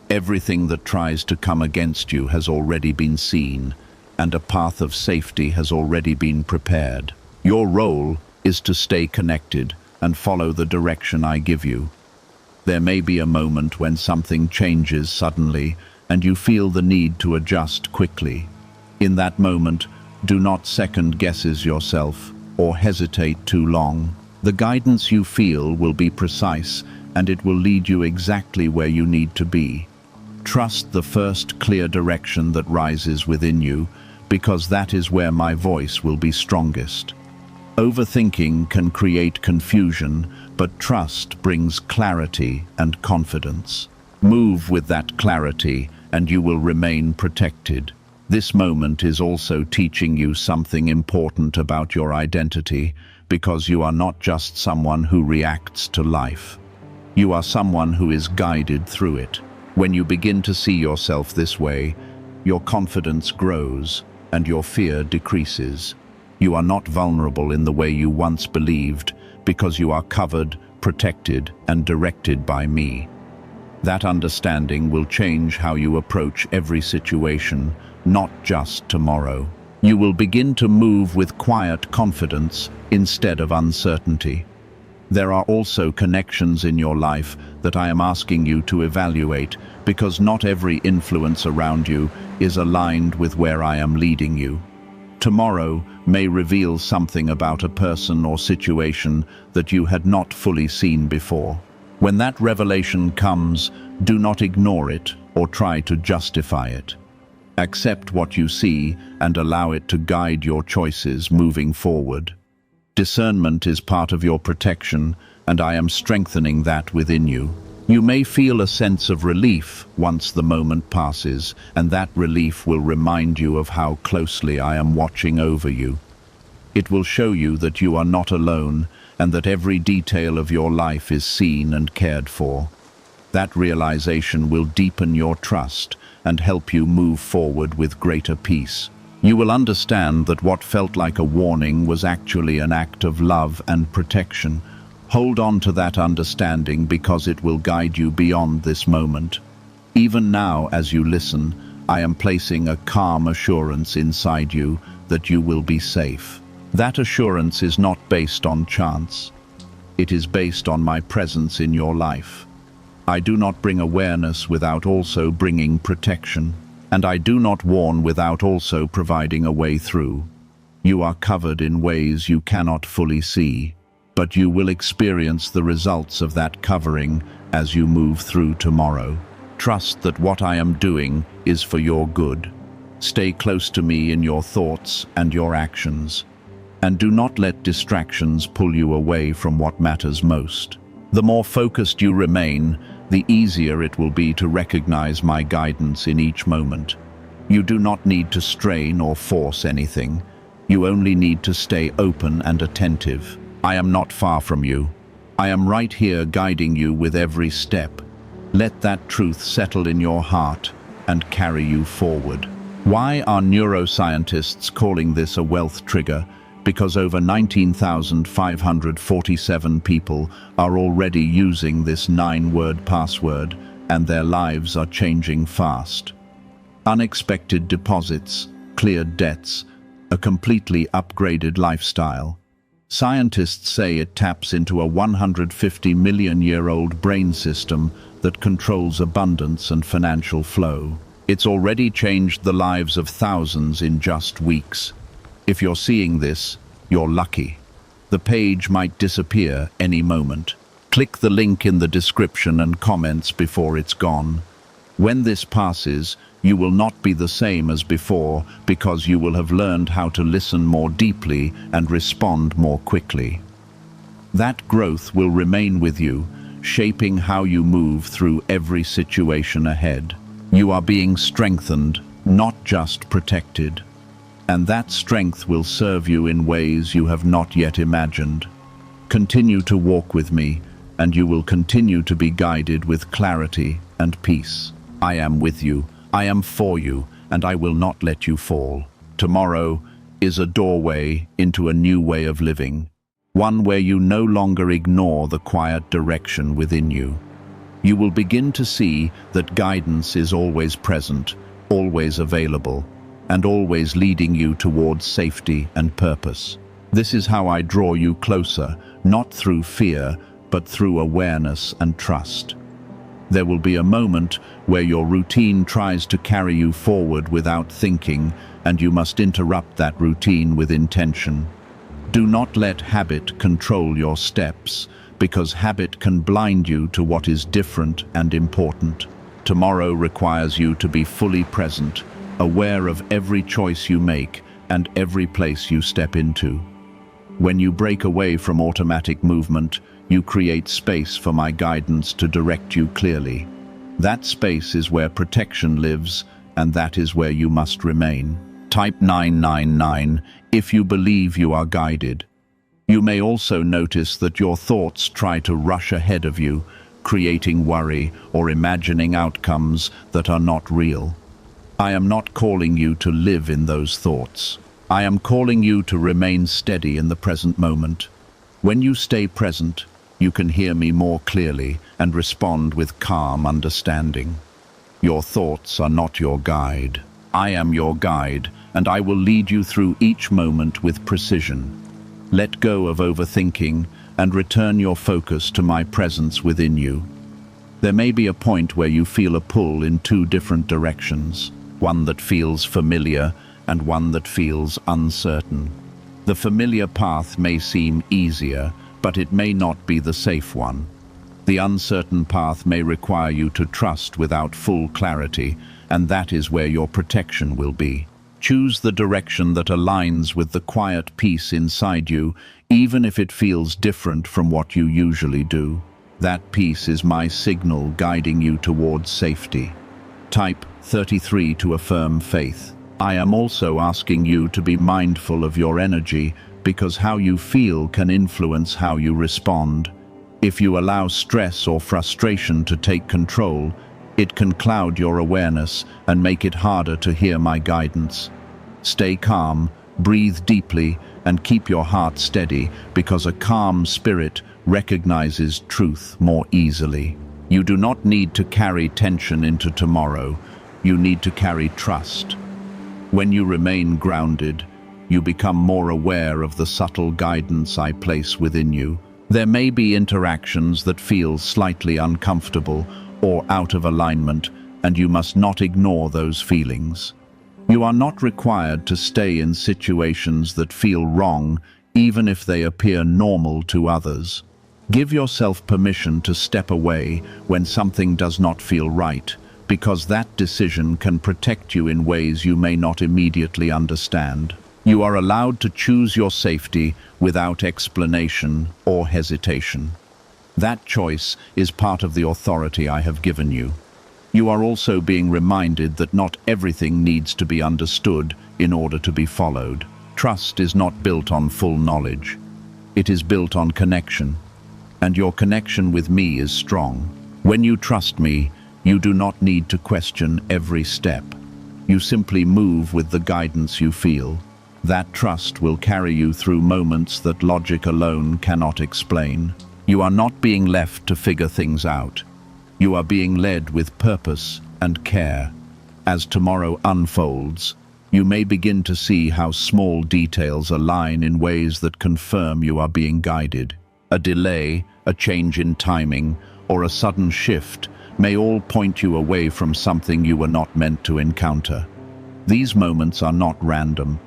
Speaker 1: Everything that tries to come against you has already been seen, and a path of safety has already been prepared. Your role is to stay connected and follow the direction I give you. There may be a moment when something changes suddenly and you feel the need to adjust quickly. In that moment, do not second guess yourself or hesitate too long. The guidance you feel will be precise, and it will lead you exactly where you need to be. Trust the first clear direction that rises within you, because that is where my voice will be strongest. Overthinking can create confusion, but trust brings clarity and confidence. Move with that clarity, and you will remain protected. This moment is also teaching you something important about your identity, because you are not just someone who reacts to life. You are someone who is guided through it. When you begin to see yourself this way, your confidence grows and your fear decreases. You are not vulnerable in the way you once believed, because you are covered, protected, and directed by me. That understanding will change how you approach every situation, not just tomorrow. You will begin to move with quiet confidence instead of uncertainty. There are also connections in your life that I am asking you to evaluate, because not every influence around you is aligned with where I am leading you. Tomorrow may reveal something about a person or situation that you had not fully seen before. When that revelation comes, do not ignore it or try to justify it. Accept what you see and allow it to guide your choices moving forward. Discernment is part of your protection, and I am strengthening that within you. You may feel a sense of relief once the moment passes, and that relief will remind you of how closely I am watching over you. It will show you that you are not alone, and that every detail of your life is seen and cared for. That realization will deepen your trust and help you move forward with greater peace. You will understand that what felt like a warning was actually an act of love and protection. Hold on to that understanding, because it will guide you beyond this moment. Even now, as you listen, I am placing a calm assurance inside you that you will be safe. That assurance is not based on chance. It is based on my presence in your life. I do not bring awareness without also bringing protection, and I do not warn without also providing a way through. You are covered in ways you cannot fully see, but you will experience the results of that covering as you move through tomorrow. Trust that what I am doing is for your good. Stay close to me in your thoughts and your actions, and do not let distractions pull you away from what matters most. The more focused you remain, the easier it will be to recognize my guidance in each moment. You do not need to strain or force anything. You only need to stay open and attentive. I am not far from you. I am right here guiding you with every step. Let that truth settle in your heart and carry you forward. Why are neuroscientists calling this a wealth trigger? Because over 19,547 people are already using this 9-word password, and their lives are changing fast. Unexpected deposits, cleared debts, a completely upgraded lifestyle. Scientists say it taps into a 150-million-year-old brain system that controls abundance and financial flow. It's already changed the lives of thousands in just weeks. If you're seeing this, you're lucky. The page might disappear any moment. Click the link in the description and comments before it's gone. When this passes, you will not be the same as before, because you will have learned how to listen more deeply and respond more quickly. That growth will remain with you, shaping how you move through every situation ahead. You are being strengthened, not just protected. And that strength will serve you in ways you have not yet imagined. Continue to walk with me, and you will continue to be guided with clarity and peace. I am with you, I am for you, and I will not let you fall. Tomorrow is a doorway into a new way of living, one where you no longer ignore the quiet direction within you. You will begin to see that guidance is always present, always available, and always leading you towards safety and purpose. This is how I draw you closer, not through fear, but through awareness and trust. There will be a moment where your routine tries to carry you forward without thinking, and you must interrupt that routine with intention. Do not let habit control your steps, because habit can blind you to what is different and important. Tomorrow requires you to be fully present, aware of every choice you make and every place you step into. When you break away from automatic movement, you create space for my guidance to direct you clearly. That space is where protection lives, and that is where you must remain. Type 999 if you believe you are guided. You may also notice that your thoughts try to rush ahead of you, creating worry or imagining outcomes that are not real. I am not calling you to live in those thoughts. I am calling you to remain steady in the present moment. When you stay present, you can hear me more clearly and respond with calm understanding. Your thoughts are not your guide. I am your guide, and I will lead you through each moment with precision. Let go of overthinking and return your focus to my presence within you. There may be a point where you feel a pull in two different directions, one that feels familiar and one that feels uncertain. The familiar path may seem easier, but it may not be the safe one. The uncertain path may require you to trust without full clarity, and that is where your protection will be. Choose the direction that aligns with the quiet peace inside you, even if it feels different from what you usually do. That peace is my signal guiding you towards safety. Type 33 to affirm faith. I am also asking you to be mindful of your energy, because how you feel can influence how you respond. If you allow stress or frustration to take control, it can cloud your awareness and make it harder to hear my guidance. Stay calm, breathe deeply, and keep your heart steady, because a calm spirit recognizes truth more easily. You do not need to carry tension into tomorrow. You need to carry trust. When you remain grounded, you become more aware of the subtle guidance I place within you. There may be interactions that feel slightly uncomfortable or out of alignment, and you must not ignore those feelings. You are not required to stay in situations that feel wrong, even if they appear normal to others. Give yourself permission to step away when something does not feel right, because that decision can protect you in ways you may not immediately understand. You are allowed to choose your safety without explanation or hesitation. That choice is part of the authority I have given you. You are also being reminded that not everything needs to be understood in order to be followed. Trust is not built on full knowledge. It is built on connection, and your connection with me is strong. When you trust me, you do not need to question every step. You simply move with the guidance you feel. That trust will carry you through moments that logic alone cannot explain. You are not being left to figure things out. You are being led with purpose and care. As tomorrow unfolds, you may begin to see how small details align in ways that confirm you are being guided. A delay, a change in timing, or a sudden shift may all point you away from something you were not meant to encounter. These moments are not random.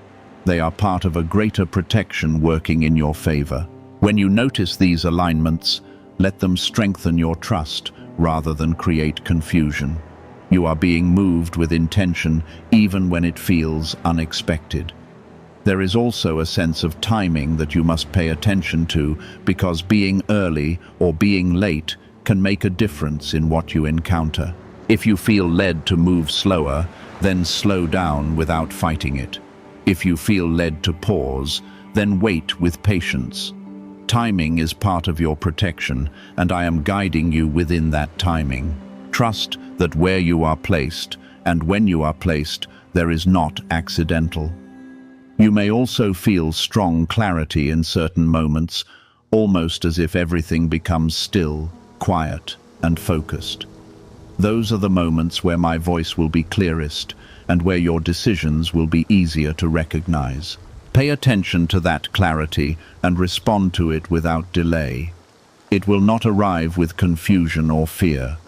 Speaker 1: They are part of a greater protection working in your favor. When you notice these alignments, let them strengthen your trust rather than create confusion. You are being moved with intention even when it feels unexpected. There is also a sense of timing that you must pay attention to, because being early or being late can make a difference in what you encounter. If you feel led to move slower, then slow down without fighting it. If you feel led to pause, then wait with patience. Timing is part of your protection, and I am guiding you within that timing. Trust that where you are placed, and when you are placed, there is not accidental. You may also feel strong clarity in certain moments, almost as if everything becomes still, quiet, and focused. Those are the moments where my voice will be clearest, and where your decisions will be easier to recognize. Pay attention to that clarity and respond to it without delay. It will not arrive with confusion or fear.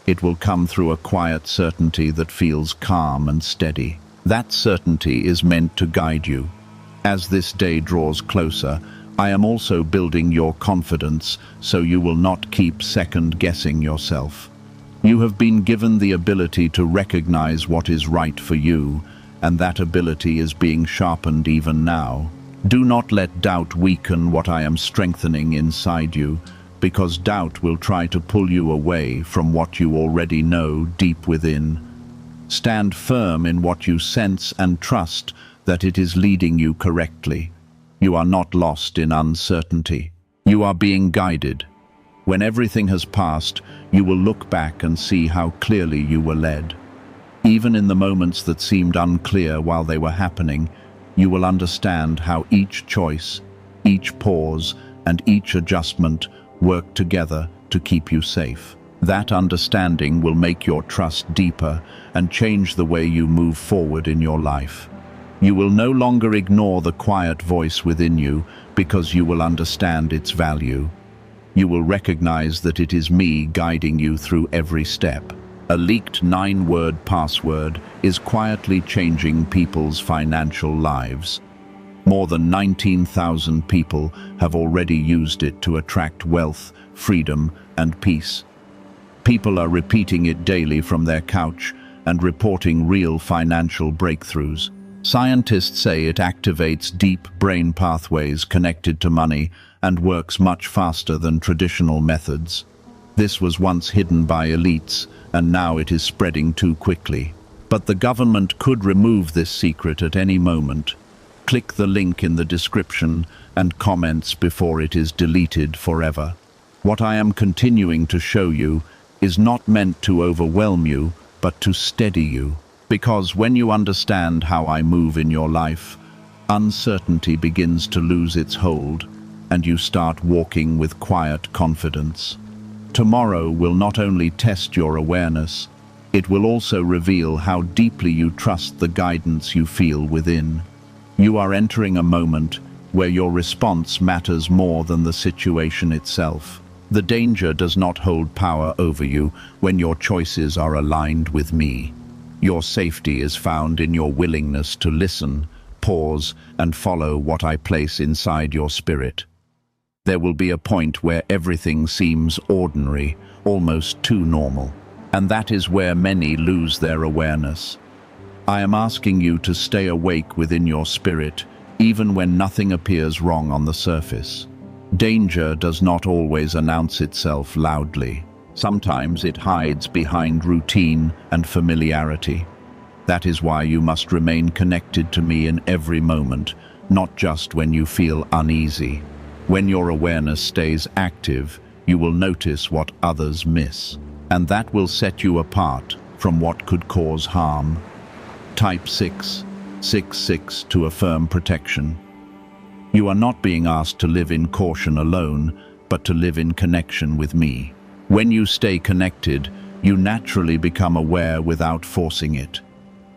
Speaker 1: It will come through a quiet certainty that feels calm and steady. That certainty is meant to guide you. As this day draws closer, I am also building your confidence so you will not keep second-guessing yourself. You have been given the ability to recognize what is right for you, and that ability is being sharpened even now. Do not let doubt weaken what I am strengthening inside you, because doubt will try to pull you away from what you already know deep within. Stand firm in what you sense and trust that it is leading you correctly. You are not lost in uncertainty. You are being guided. When everything has passed, you will look back and see how clearly you were led. Even in the moments that seemed unclear while they were happening, you will understand how each choice, each pause, and each adjustment work together to keep you safe. That understanding will make your trust deeper and change the way you move forward in your life. You will no longer ignore the quiet voice within you because you will understand its value. You will recognize that it is me guiding you through every step. A leaked 9-word password is quietly changing people's financial lives. More than 19,000 people have already used it to attract wealth, freedom, and peace. People are repeating it daily from their couch and reporting real financial breakthroughs. Scientists say it activates deep brain pathways connected to money and works much faster than traditional methods. This was once hidden by elites, and now it is spreading too quickly. But the government could remove this secret at any moment. Click the link in the description and comments before it is deleted forever. What I am continuing to show you is not meant to overwhelm you, but to steady you. Because when you understand how I move in your life, uncertainty begins to lose its hold, and you start walking with quiet confidence. Tomorrow will not only test your awareness, it will also reveal how deeply you trust the guidance you feel within. You are entering a moment where your response matters more than the situation itself. The danger does not hold power over you when your choices are aligned with me. Your safety is found in your willingness to listen, pause, and follow what I place inside your spirit. There will be a point where everything seems ordinary, almost too normal, and that is where many lose their awareness. I am asking you to stay awake within your spirit, even when nothing appears wrong on the surface. Danger does not always announce itself loudly. Sometimes it hides behind routine and familiarity. That is why you must remain connected to me in every moment, not just when you feel uneasy. When your awareness stays active, you will notice what others miss, and that will set you apart from what could cause harm. Type 666 to affirm protection. You are not being asked to live in caution alone, but to live in connection with me. When you stay connected, you naturally become aware without forcing it.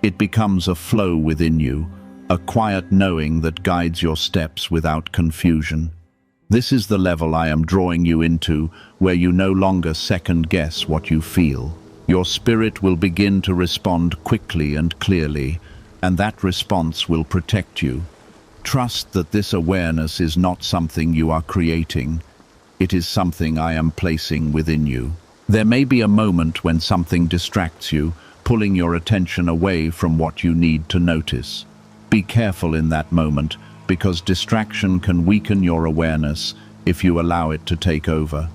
Speaker 1: It becomes a flow within you, a quiet knowing that guides your steps without confusion. This is the level I am drawing you into, where you no longer second-guess what you feel. Your spirit will begin to respond quickly and clearly, and that response will protect you. Trust that this awareness is not something you are creating. It is something I am placing within you. There may be a moment when something distracts you, pulling your attention away from what you need to notice. Be careful in that moment, because distraction can weaken your awareness if you allow it to take over.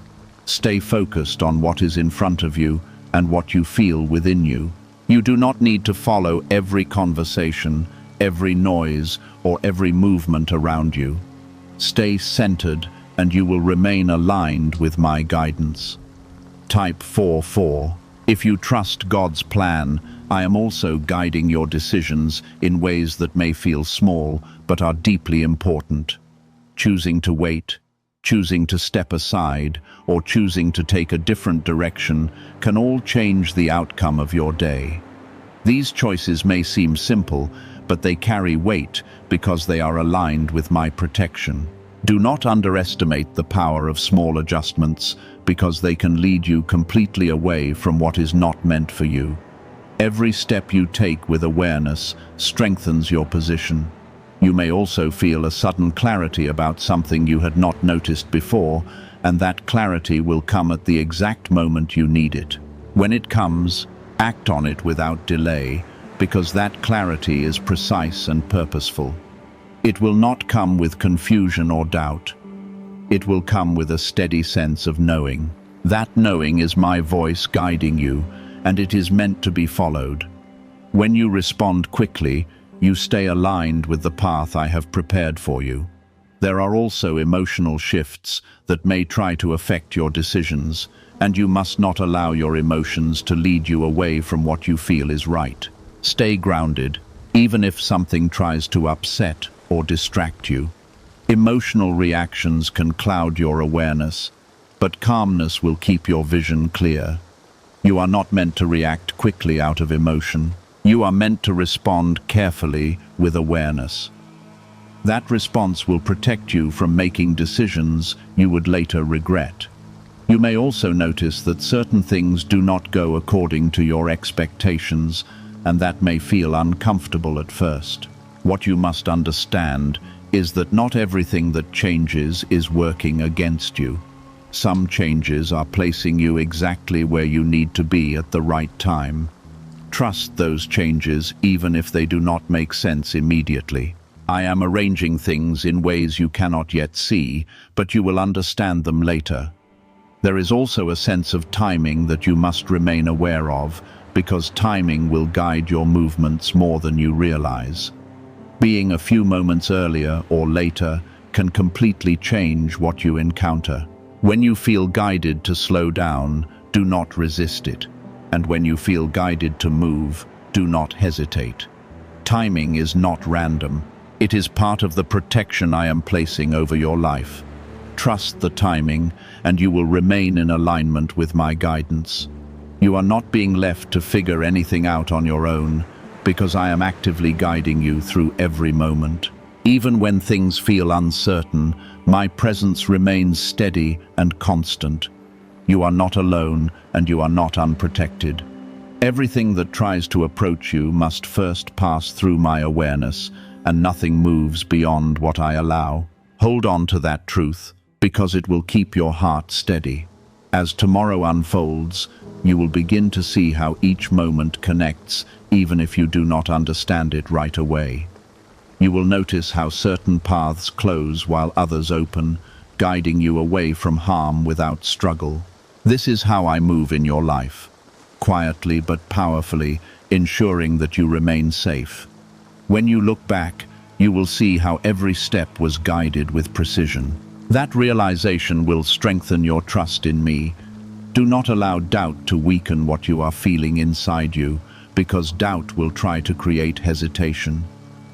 Speaker 1: Stay focused on what is in front of you and what you feel within you. You do not need to follow every conversation, every noise, or every movement around you. Stay centered, and you will remain aligned with my guidance. Type 44. If you trust God's plan, I am also guiding your decisions in ways that may feel small, but are deeply important. Choosing to wait, choosing to step aside, or choosing to take a different direction can all change the outcome of your day. These choices may seem simple, but they carry weight because they are aligned with my protection. Do not underestimate the power of small adjustments, because they can lead you completely away from what is not meant for you. Every step you take with awareness strengthens your position. You may also feel a sudden clarity about something you had not noticed before, and that clarity will come at the exact moment you need it. When it comes, act on it without delay, because that clarity is precise and purposeful. It will not come with confusion or doubt. It will come with a steady sense of knowing. That knowing is my voice guiding you, and it is meant to be followed. When you respond quickly, you stay aligned with the path I have prepared for you. There are also emotional shifts that may try to affect your decisions, and you must not allow your emotions to lead you away from what you feel is right. Stay grounded, even if something tries to upset or distract you. Emotional reactions can cloud your awareness, but calmness will keep your vision clear. You are not meant to react quickly out of emotion. You are meant to respond carefully with awareness. That response will protect you from making decisions you would later regret. You may also notice that certain things do not go according to your expectations, and that may feel uncomfortable at first. What you must understand is that not everything that changes is working against you. Some changes are placing you exactly where you need to be at the right time. Trust those changes even if they do not make sense immediately. I am arranging things in ways you cannot yet see, but you will understand them later. There is also a sense of timing that you must remain aware of, because timing will guide your movements more than you realize. Being a few moments earlier or later can completely change what you encounter. When you feel guided to slow down, do not resist it. And when you feel guided to move, do not hesitate. Timing is not random. It is part of the protection I am placing over your life. Trust the timing, and you will remain in alignment with my guidance. You are not being left to figure anything out on your own, because I am actively guiding you through every moment. Even when things feel uncertain, my presence remains steady and constant. You are not alone, and you are not unprotected. Everything that tries to approach you must first pass through my awareness, and nothing moves beyond what I allow. Hold on to that truth, because it will keep your heart steady. As tomorrow unfolds, you will begin to see how each moment connects, even if you do not understand it right away. You will notice how certain paths close while others open, guiding you away from harm without struggle. This is how I move in your life, quietly but powerfully, ensuring that you remain safe. When you look back, you will see how every step was guided with precision. That realization will strengthen your trust in me. Do not allow doubt to weaken what you are feeling inside you, because doubt will try to create hesitation.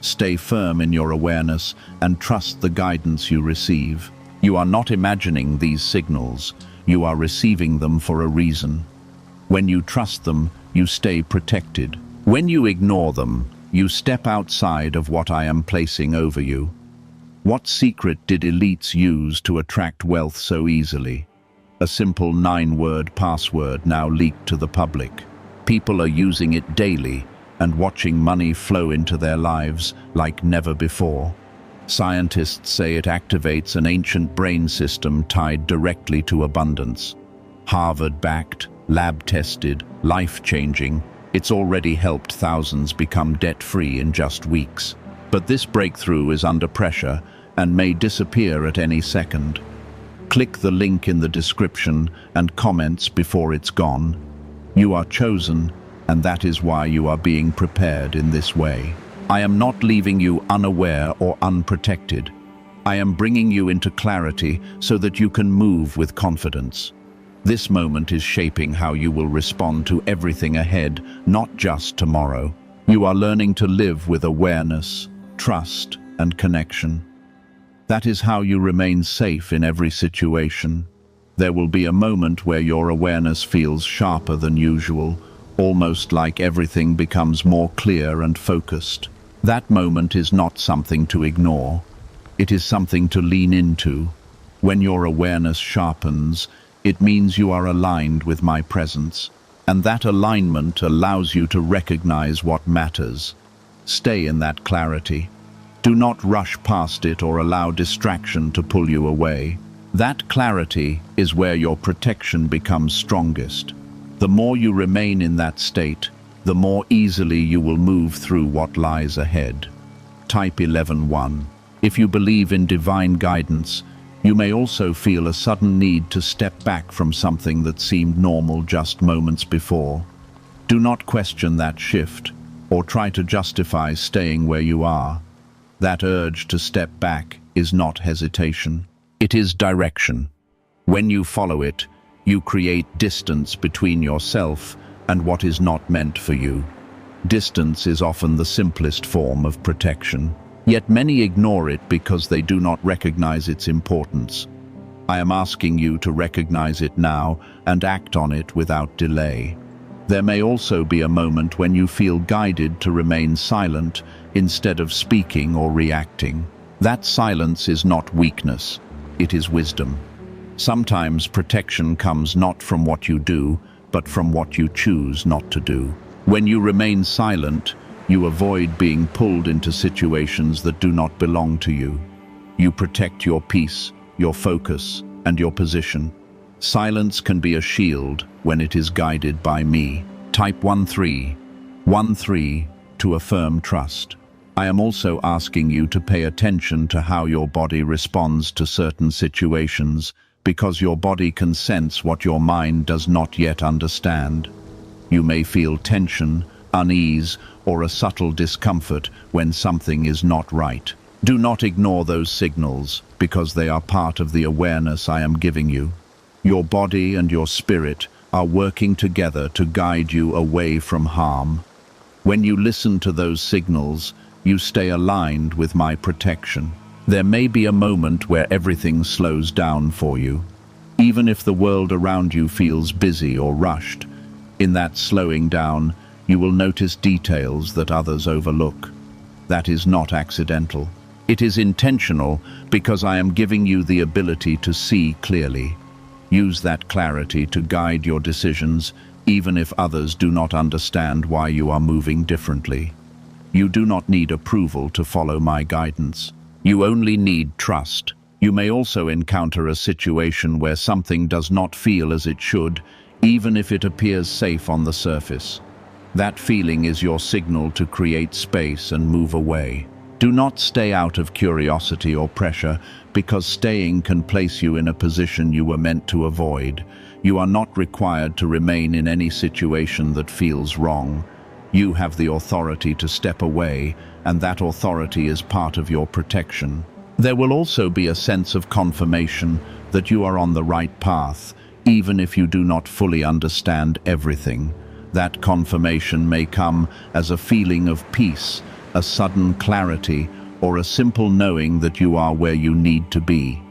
Speaker 1: Stay firm in your awareness and trust the guidance you receive. You are not imagining these signals. You are receiving them for a reason. When you trust them, you stay protected. When you ignore them, you step outside of what I am placing over you. What secret did elites use to attract wealth so easily? A simple 9-word password now leaked to the public. People are using it daily and watching money flow into their lives like never before. Scientists say it activates an ancient brain system tied directly to abundance. Harvard-backed, lab-tested, life-changing, it's already helped thousands become debt-free in just weeks. But this breakthrough is under pressure and may disappear at any second. Click the link in the description and comments before it's gone. You are chosen, and that is why you are being prepared in this way. I am not leaving you unaware or unprotected. I am bringing you into clarity so that you can move with confidence. This moment is shaping how you will respond to everything ahead, not just tomorrow. You are learning to live with awareness, trust, and connection. That is how you remain safe in every situation. There will be a moment where your awareness feels sharper than usual, almost like everything becomes more clear and focused. That moment is not something to ignore. It is something to lean into. When your awareness sharpens, it means you are aligned with my presence, and that alignment allows you to recognize what matters. Stay in that clarity. Do not rush past it or allow distraction to pull you away. That clarity is where your protection becomes strongest. The more you remain in that state, the more easily you will move through what lies ahead. Type 11.1. If you believe in divine guidance, you may also feel a sudden need to step back from something that seemed normal just moments before. Do not question that shift, or try to justify staying where you are. That urge to step back is not hesitation. It is direction. When you follow it, you create distance between yourself and what is not meant for you. Distance is often the simplest form of protection. Yet many ignore it because they do not recognize its importance. I am asking you to recognize it now and act on it without delay. There may also be a moment when you feel guided to remain silent instead of speaking or reacting. That silence is not weakness, it is wisdom. Sometimes protection comes not from what you do, but from what you choose not to do. When you remain silent, you avoid being pulled into situations that do not belong to you. You protect your peace, your focus, and your position. Silence can be a shield when it is guided by me. Type 13. 13 to affirm trust. I am also asking you to pay attention to how your body responds to certain situations, because your body can sense what your mind does not yet understand. You may feel tension, unease, or a subtle discomfort when something is not right. Do not ignore those signals, because they are part of the awareness I am giving you. Your body and your spirit are working together to guide you away from harm. When you listen to those signals, you stay aligned with my protection. There may be a moment where everything slows down for you, even if the world around you feels busy or rushed. In that slowing down, you will notice details that others overlook. That is not accidental. It is intentional because I am giving you the ability to see clearly. Use that clarity to guide your decisions, even if others do not understand why you are moving differently. You do not need approval to follow my guidance. You only need trust. You may also encounter a situation where something does not feel as it should, even if it appears safe on the surface. That feeling is your signal to create space and move away. Do not stay out of curiosity or pressure, because staying can place you in a position you were meant to avoid. You are not required to remain in any situation that feels wrong. You have the authority to step away, and that authority is part of your protection. There will also be a sense of confirmation that you are on the right path, even if you do not fully understand everything. That confirmation may come as a feeling of peace, a sudden clarity, or a simple knowing that you are where you need to be.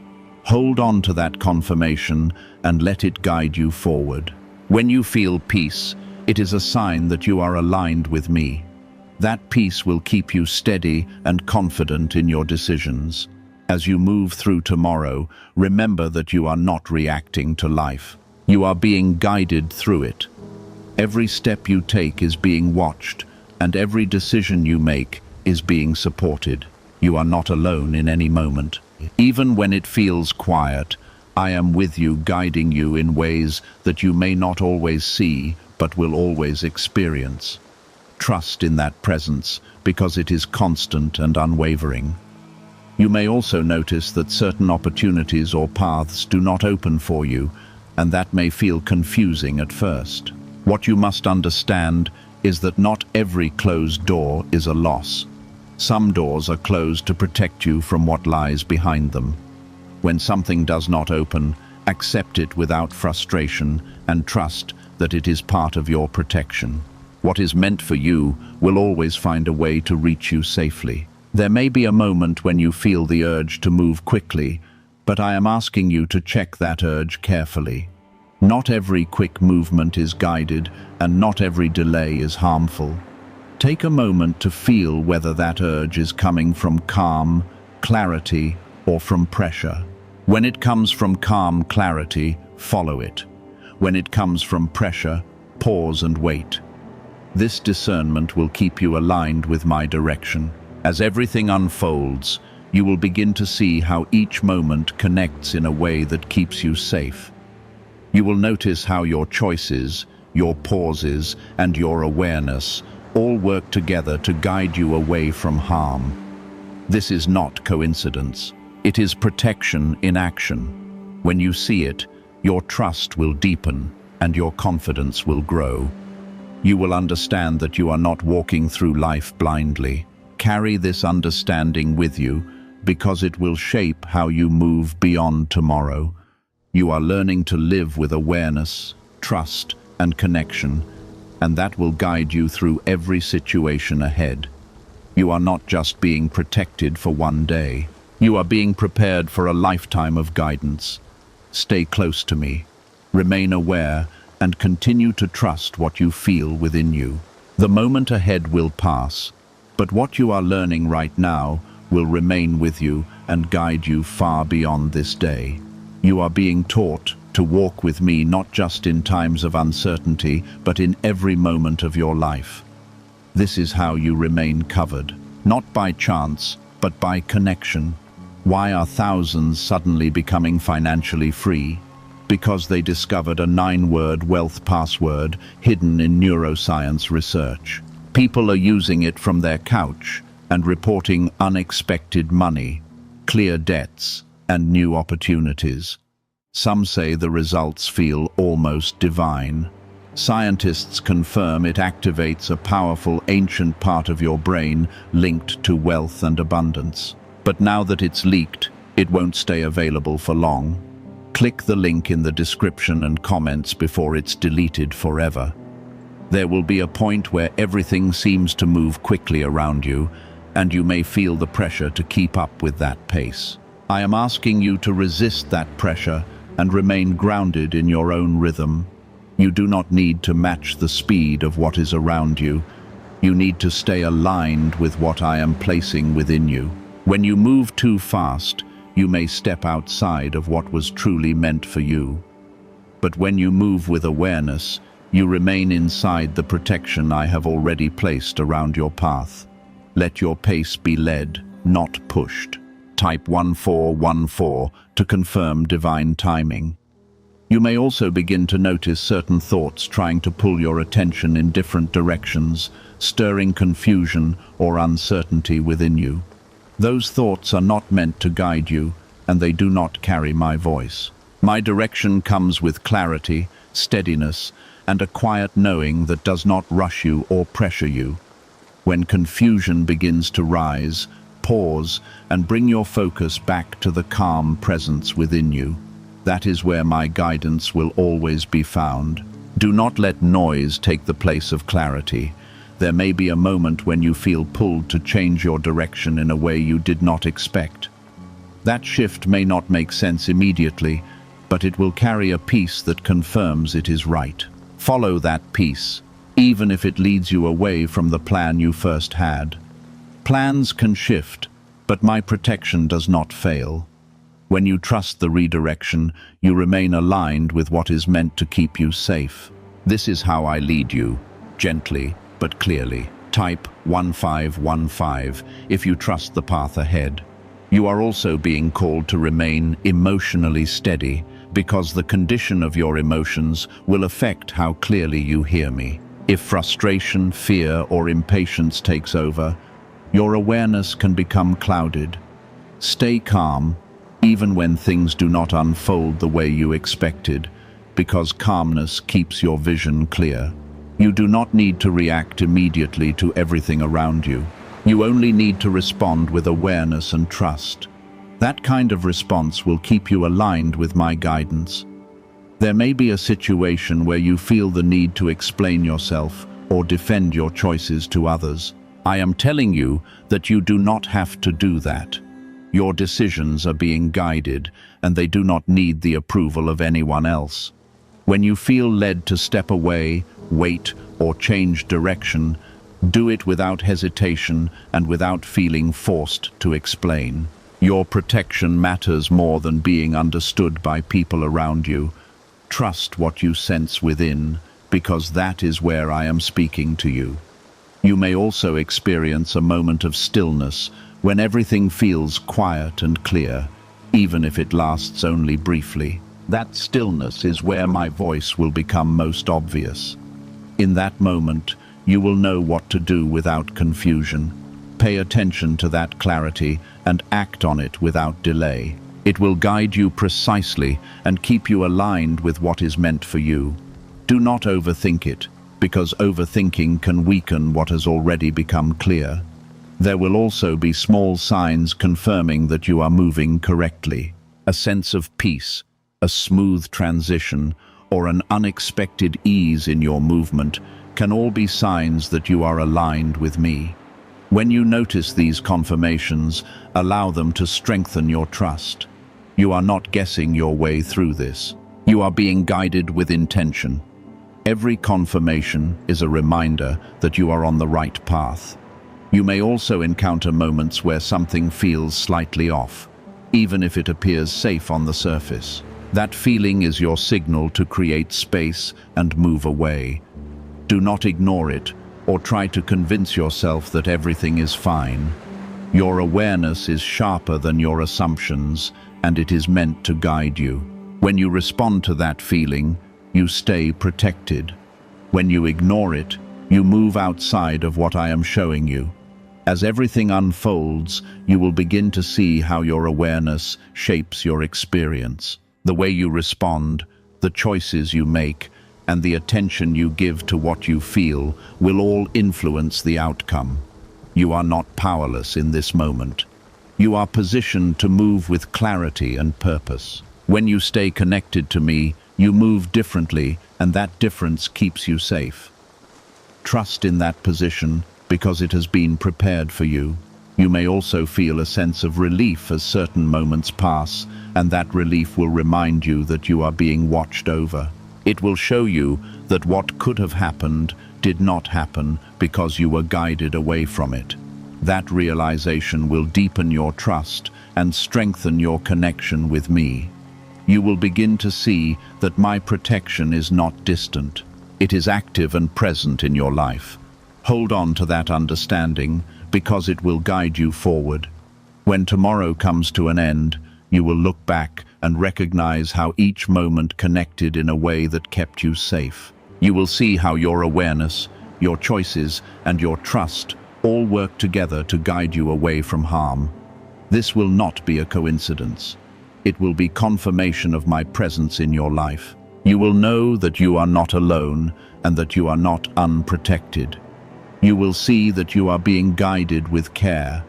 Speaker 1: Hold on to that confirmation and let it guide you forward. When you feel peace, it is a sign that you are aligned with me. That peace will keep you steady and confident in your decisions. As you move through tomorrow, remember that you are not reacting to life. You are being guided through it. Every step you take is being watched, and every decision you make is being supported. You are not alone in any moment. Even when it feels quiet, I am with you, guiding you in ways that you may not always see, but will always experience. Trust in that presence, because it is constant and unwavering. You may also notice that certain opportunities or paths do not open for you, and that may feel confusing at first. What you must understand is that not every closed door is a loss. Some doors are closed to protect you from what lies behind them. When something does not open, accept it without frustration and trust that it is part of your protection. What is meant for you will always find a way to reach you safely. There may be a moment when you feel the urge to move quickly, but I am asking you to check that urge carefully. Not every quick movement is guided, and not every delay is harmful. Take a moment to feel whether that urge is coming from calm, clarity, or from pressure. When it comes from calm clarity, follow it. When it comes from pressure, pause and wait. This discernment will keep you aligned with my direction. As everything unfolds, you will begin to see how each moment connects in a way that keeps you safe. You will notice how your choices, your pauses, and your awareness all work together to guide you away from harm. This is not coincidence. It is protection in action. When you see it, your trust will deepen and your confidence will grow. You will understand that you are not walking through life blindly. Carry this understanding with you because it will shape how you move beyond tomorrow. You are learning to live with awareness, trust, and connection, and that will guide you through every situation ahead. You are not just being protected for one day. You are being prepared for a lifetime of guidance. Stay close to me, remain aware, and continue to trust what you feel within you. The moment ahead will pass, but what you are learning right now will remain with you and guide you far beyond this day. You are being taught to walk with me not just in times of uncertainty, but in every moment of your life. This is how you remain covered, not by chance, but by connection. Why are thousands suddenly becoming financially free? Because they discovered a 9-word wealth password hidden in neuroscience research. People are using it from their couch and reporting unexpected money, clear debts, and new opportunities. Some say the results feel almost divine. Scientists confirm it activates a powerful ancient part of your brain linked to wealth and abundance. But now that it's leaked, it won't stay available for long. Click the link in the description and comments before it's deleted forever. There will be a point where everything seems to move quickly around you, and you may feel the pressure to keep up with that pace. I am asking you to resist that pressure and remain grounded in your own rhythm. You do not need to match the speed of what is around you. You need to stay aligned with what I am placing within you. When you move too fast, you may step outside of what was truly meant for you. But when you move with awareness, you remain inside the protection I have already placed around your path. Let your pace be led, not pushed. Type 1414 to confirm divine timing. You may also begin to notice certain thoughts trying to pull your attention in different directions, stirring confusion or uncertainty within you. Those thoughts are not meant to guide you, and they do not carry my voice. My direction comes with clarity, steadiness, and a quiet knowing that does not rush you or pressure you. When confusion begins to rise, pause and bring your focus back to the calm presence within you. That is where my guidance will always be found. Do not let noise take the place of clarity. There may be a moment when you feel pulled to change your direction in a way you did not expect. That shift may not make sense immediately, but it will carry a peace that confirms it is right. Follow that peace, even if it leads you away from the plan you first had. Plans can shift, but my protection does not fail. When you trust the redirection, you remain aligned with what is meant to keep you safe. This is how I lead you, gently but clearly. Type 1515 if you trust the path ahead. You are also being called to remain emotionally steady, because the condition of your emotions will affect how clearly you hear me. If frustration, fear, or impatience takes over, your awareness can become clouded. Stay calm, even when things do not unfold the way you expected, because calmness keeps your vision clear. You do not need to react immediately to everything around you. You only need to respond with awareness and trust. That kind of response will keep you aligned with my guidance. There may be a situation where you feel the need to explain yourself or defend your choices to others. I am telling you that you do not have to do that. Your decisions are being guided, and they do not need the approval of anyone else. When you feel led to step away, wait, or change direction, do it without hesitation and without feeling forced to explain. Your protection matters more than being understood by people around you. Trust what you sense within, because that is where I am speaking to you. You may also experience a moment of stillness when everything feels quiet and clear, even if it lasts only briefly. That stillness is where my voice will become most obvious. In that moment, you will know what to do without confusion. Pay attention to that clarity and act on it without delay. It will guide you precisely and keep you aligned with what is meant for you. Do not overthink it, because overthinking can weaken what has already become clear. There will also be small signs confirming that you are moving correctly. A sense of peace, a smooth transition, or an unexpected ease in your movement can all be signs that you are aligned with me. When you notice these confirmations, allow them to strengthen your trust. You are not guessing your way through this. You are being guided with intention. Every confirmation is a reminder that you are on the right path. You may also encounter moments where something feels slightly off, even if it appears safe on the surface. That feeling is your signal to create space and move away. Do not ignore it or try to convince yourself that everything is fine. Your awareness is sharper than your assumptions, and it is meant to guide you. When you respond to that feeling, you stay protected. When you ignore it, you move outside of what I am showing you. As everything unfolds, you will begin to see how your awareness shapes your experience. The way you respond, the choices you make, and the attention you give to what you feel will all influence the outcome. You are not powerless in this moment. You are positioned to move with clarity and purpose. When you stay connected to me, you move differently, and that difference keeps you safe. Trust in that position because it has been prepared for you. You may also feel a sense of relief as certain moments pass, and that relief will remind you that you are being watched over. It will show you that what could have happened did not happen because you were guided away from it. That realization will deepen your trust and strengthen your connection with me. You will begin to see that my protection is not distant. It is active and present in your life. Hold on to that understanding because it will guide you forward. When tomorrow comes to an end, you will look back and recognize how each moment connected in a way that kept you safe. You will see how your awareness, your choices, and your trust all work together to guide you away from harm. This will not be a coincidence. It will be confirmation of my presence in your life. You will know that you are not alone and that you are not unprotected. You will see that you are being guided with care.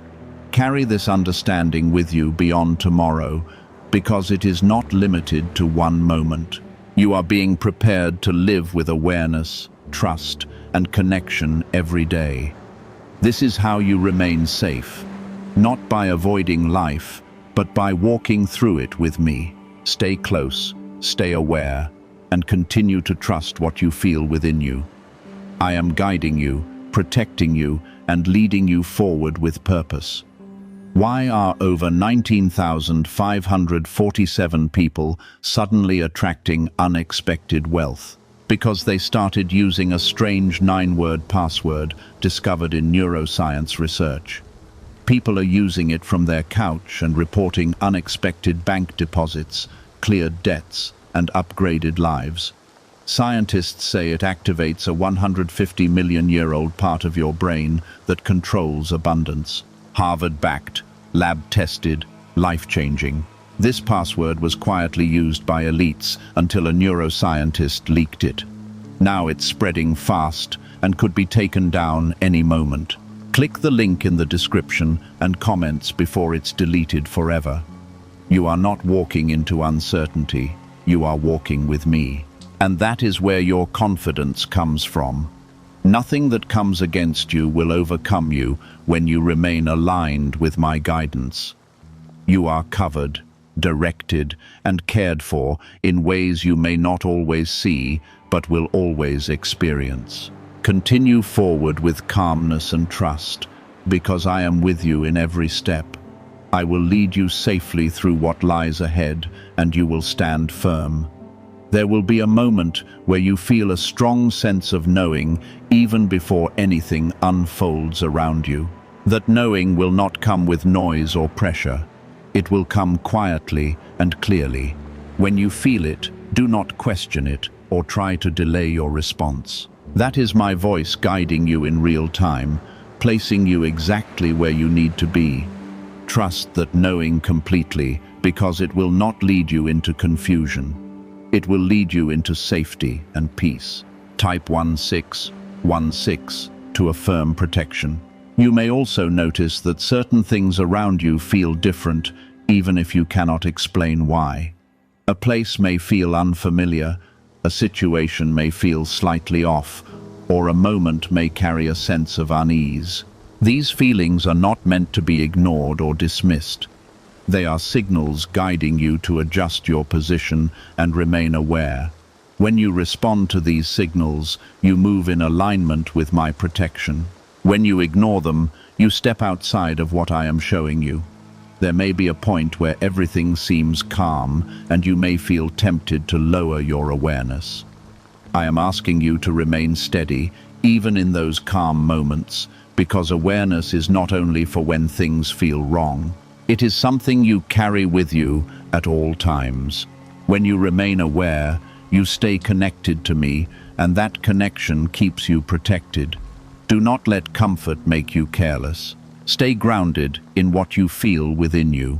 Speaker 1: Carry this understanding with you beyond tomorrow, because it is not limited to one moment. You are being prepared to live with awareness, trust, and connection every day. This is how you remain safe, not by avoiding life, but by walking through it with me. Stay close, stay aware, and continue to trust what you feel within you. I am guiding you, protecting you, and leading you forward with purpose. Why are over 19,547 people suddenly attracting unexpected wealth? Because they started using a strange 9-word password discovered in neuroscience research. People are using it from their couch and reporting unexpected bank deposits, cleared debts, and upgraded lives. Scientists say it activates a 150-million-year-old part of your brain that controls abundance. Harvard-backed, lab-tested, life-changing. This password was quietly used by elites until a neuroscientist leaked it. Now it's spreading fast and could be taken down any moment. Click the link in the description and comments before it's deleted forever. You are not walking into uncertainty. You are walking with me. And that is where your confidence comes from. Nothing that comes against you will overcome you when you remain aligned with my guidance. You are covered, directed, and cared for in ways you may not always see, but will always experience. Continue forward with calmness and trust, because I am with you in every step. I will lead you safely through what lies ahead, and you will stand firm. There will be a moment where you feel a strong sense of knowing even before anything unfolds around you. That knowing will not come with noise or pressure. It will come quietly and clearly. When you feel it, do not question it or try to delay your response. That is my voice guiding you in real time, placing you exactly where you need to be. Trust that knowing completely, because it will not lead you into confusion. It will lead you into safety and peace. Type 1616 to affirm protection. You may also notice that certain things around you feel different, even if you cannot explain why. A place may feel unfamiliar, a situation may feel slightly off, or a moment may carry a sense of unease. These feelings are not meant to be ignored or dismissed. They are signals guiding you to adjust your position and remain aware. When you respond to these signals, you move in alignment with my protection. When you ignore them, you step outside of what I am showing you. There may be a point where everything seems calm and you may feel tempted to lower your awareness. I am asking you to remain steady, even in those calm moments, because awareness is not only for when things feel wrong. It is something you carry with you at all times. When you remain aware, you stay connected to me, and that connection keeps you protected. Do not let comfort make you careless. Stay grounded in what you feel within you.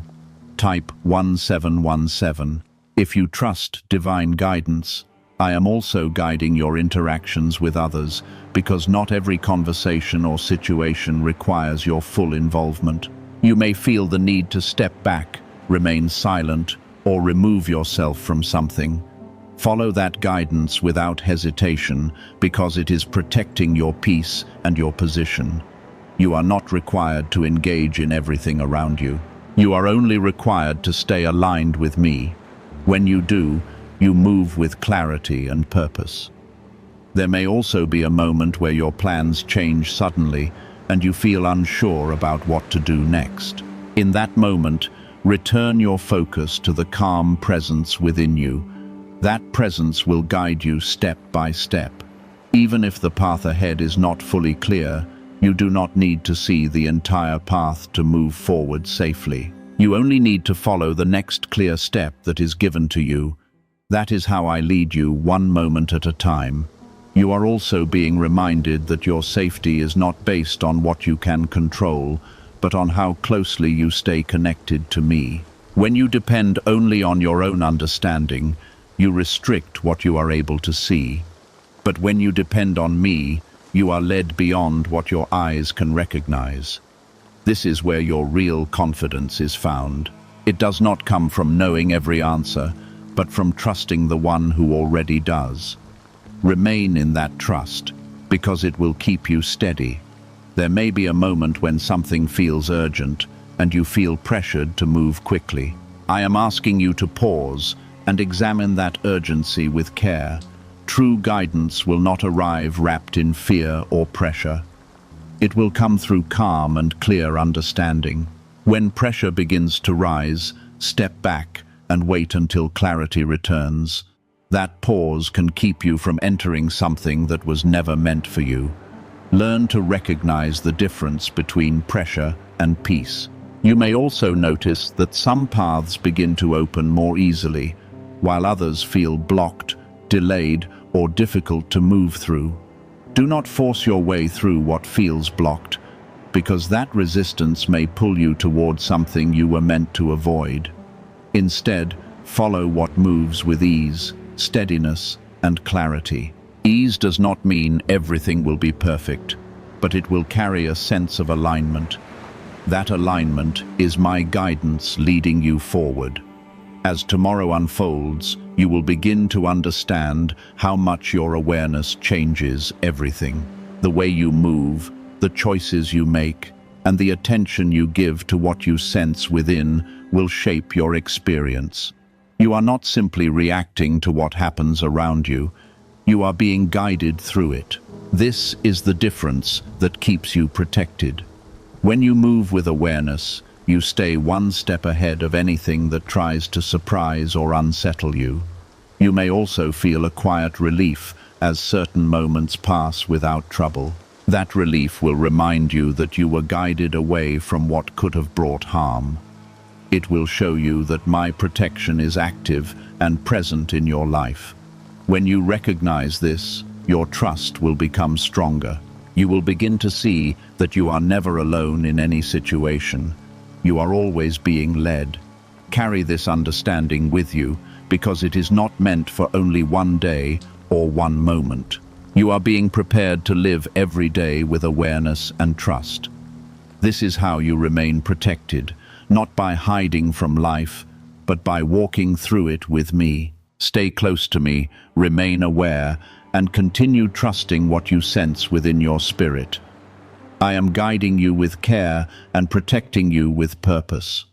Speaker 1: Type 1717. If you trust divine guidance, I am also guiding your interactions with others, because not every conversation or situation requires your full involvement. You may feel the need to step back, remain silent, or remove yourself from something. Follow that guidance without hesitation, because it is protecting your peace and your position. You are not required to engage in everything around you. You are only required to stay aligned with me. When you do, you move with clarity and purpose. There may also be a moment where your plans change suddenly and you feel unsure about what to do next. In that moment, return your focus to the calm presence within you. That presence will guide you step by step. Even if the path ahead is not fully clear, you do not need to see the entire path to move forward safely. You only need to follow the next clear step that is given to you. That is how I lead you, one moment at a time. You are also being reminded that your safety is not based on what you can control, but on how closely you stay connected to me. When you depend only on your own understanding, you restrict what you are able to see. But when you depend on me, you are led beyond what your eyes can recognize. This is where your real confidence is found. It does not come from knowing every answer, but from trusting the one who already does. Remain in that trust, because it will keep you steady. There may be a moment when something feels urgent, and you feel pressured to move quickly. I am asking you to pause and examine that urgency with care. True guidance will not arrive wrapped in fear or pressure. It will come through calm and clear understanding. When pressure begins to rise, step back and wait until clarity returns. That pause can keep you from entering something that was never meant for you. Learn to recognize the difference between pressure and peace. You may also notice that some paths begin to open more easily, while others feel blocked, delayed, or difficult to move through. Do not force your way through what feels blocked, because that resistance may pull you toward something you were meant to avoid. Instead, follow what moves with ease, steadiness, and clarity. Ease does not mean everything will be perfect, but it will carry a sense of alignment. That alignment is my guidance leading you forward. As tomorrow unfolds, you will begin to understand how much your awareness changes everything. The way you move, the choices you make, and the attention you give to what you sense within will shape your experience. You are not simply reacting to what happens around you. You are being guided through it. This is the difference that keeps you protected. When you move with awareness, you stay one step ahead of anything that tries to surprise or unsettle you. You may also feel a quiet relief as certain moments pass without trouble. That relief will remind you that you were guided away from what could have brought harm. It will show you that my protection is active and present in your life. When you recognize this, your trust will become stronger. You will begin to see that you are never alone in any situation. You are always being led. Carry this understanding with you, because it is not meant for only one day or one moment. You are being prepared to live every day with awareness and trust. This is how you remain protected, not by hiding from life, but by walking through it with me. Stay close to me, remain aware, and continue trusting what you sense within your spirit. I am guiding you with care and protecting you with purpose.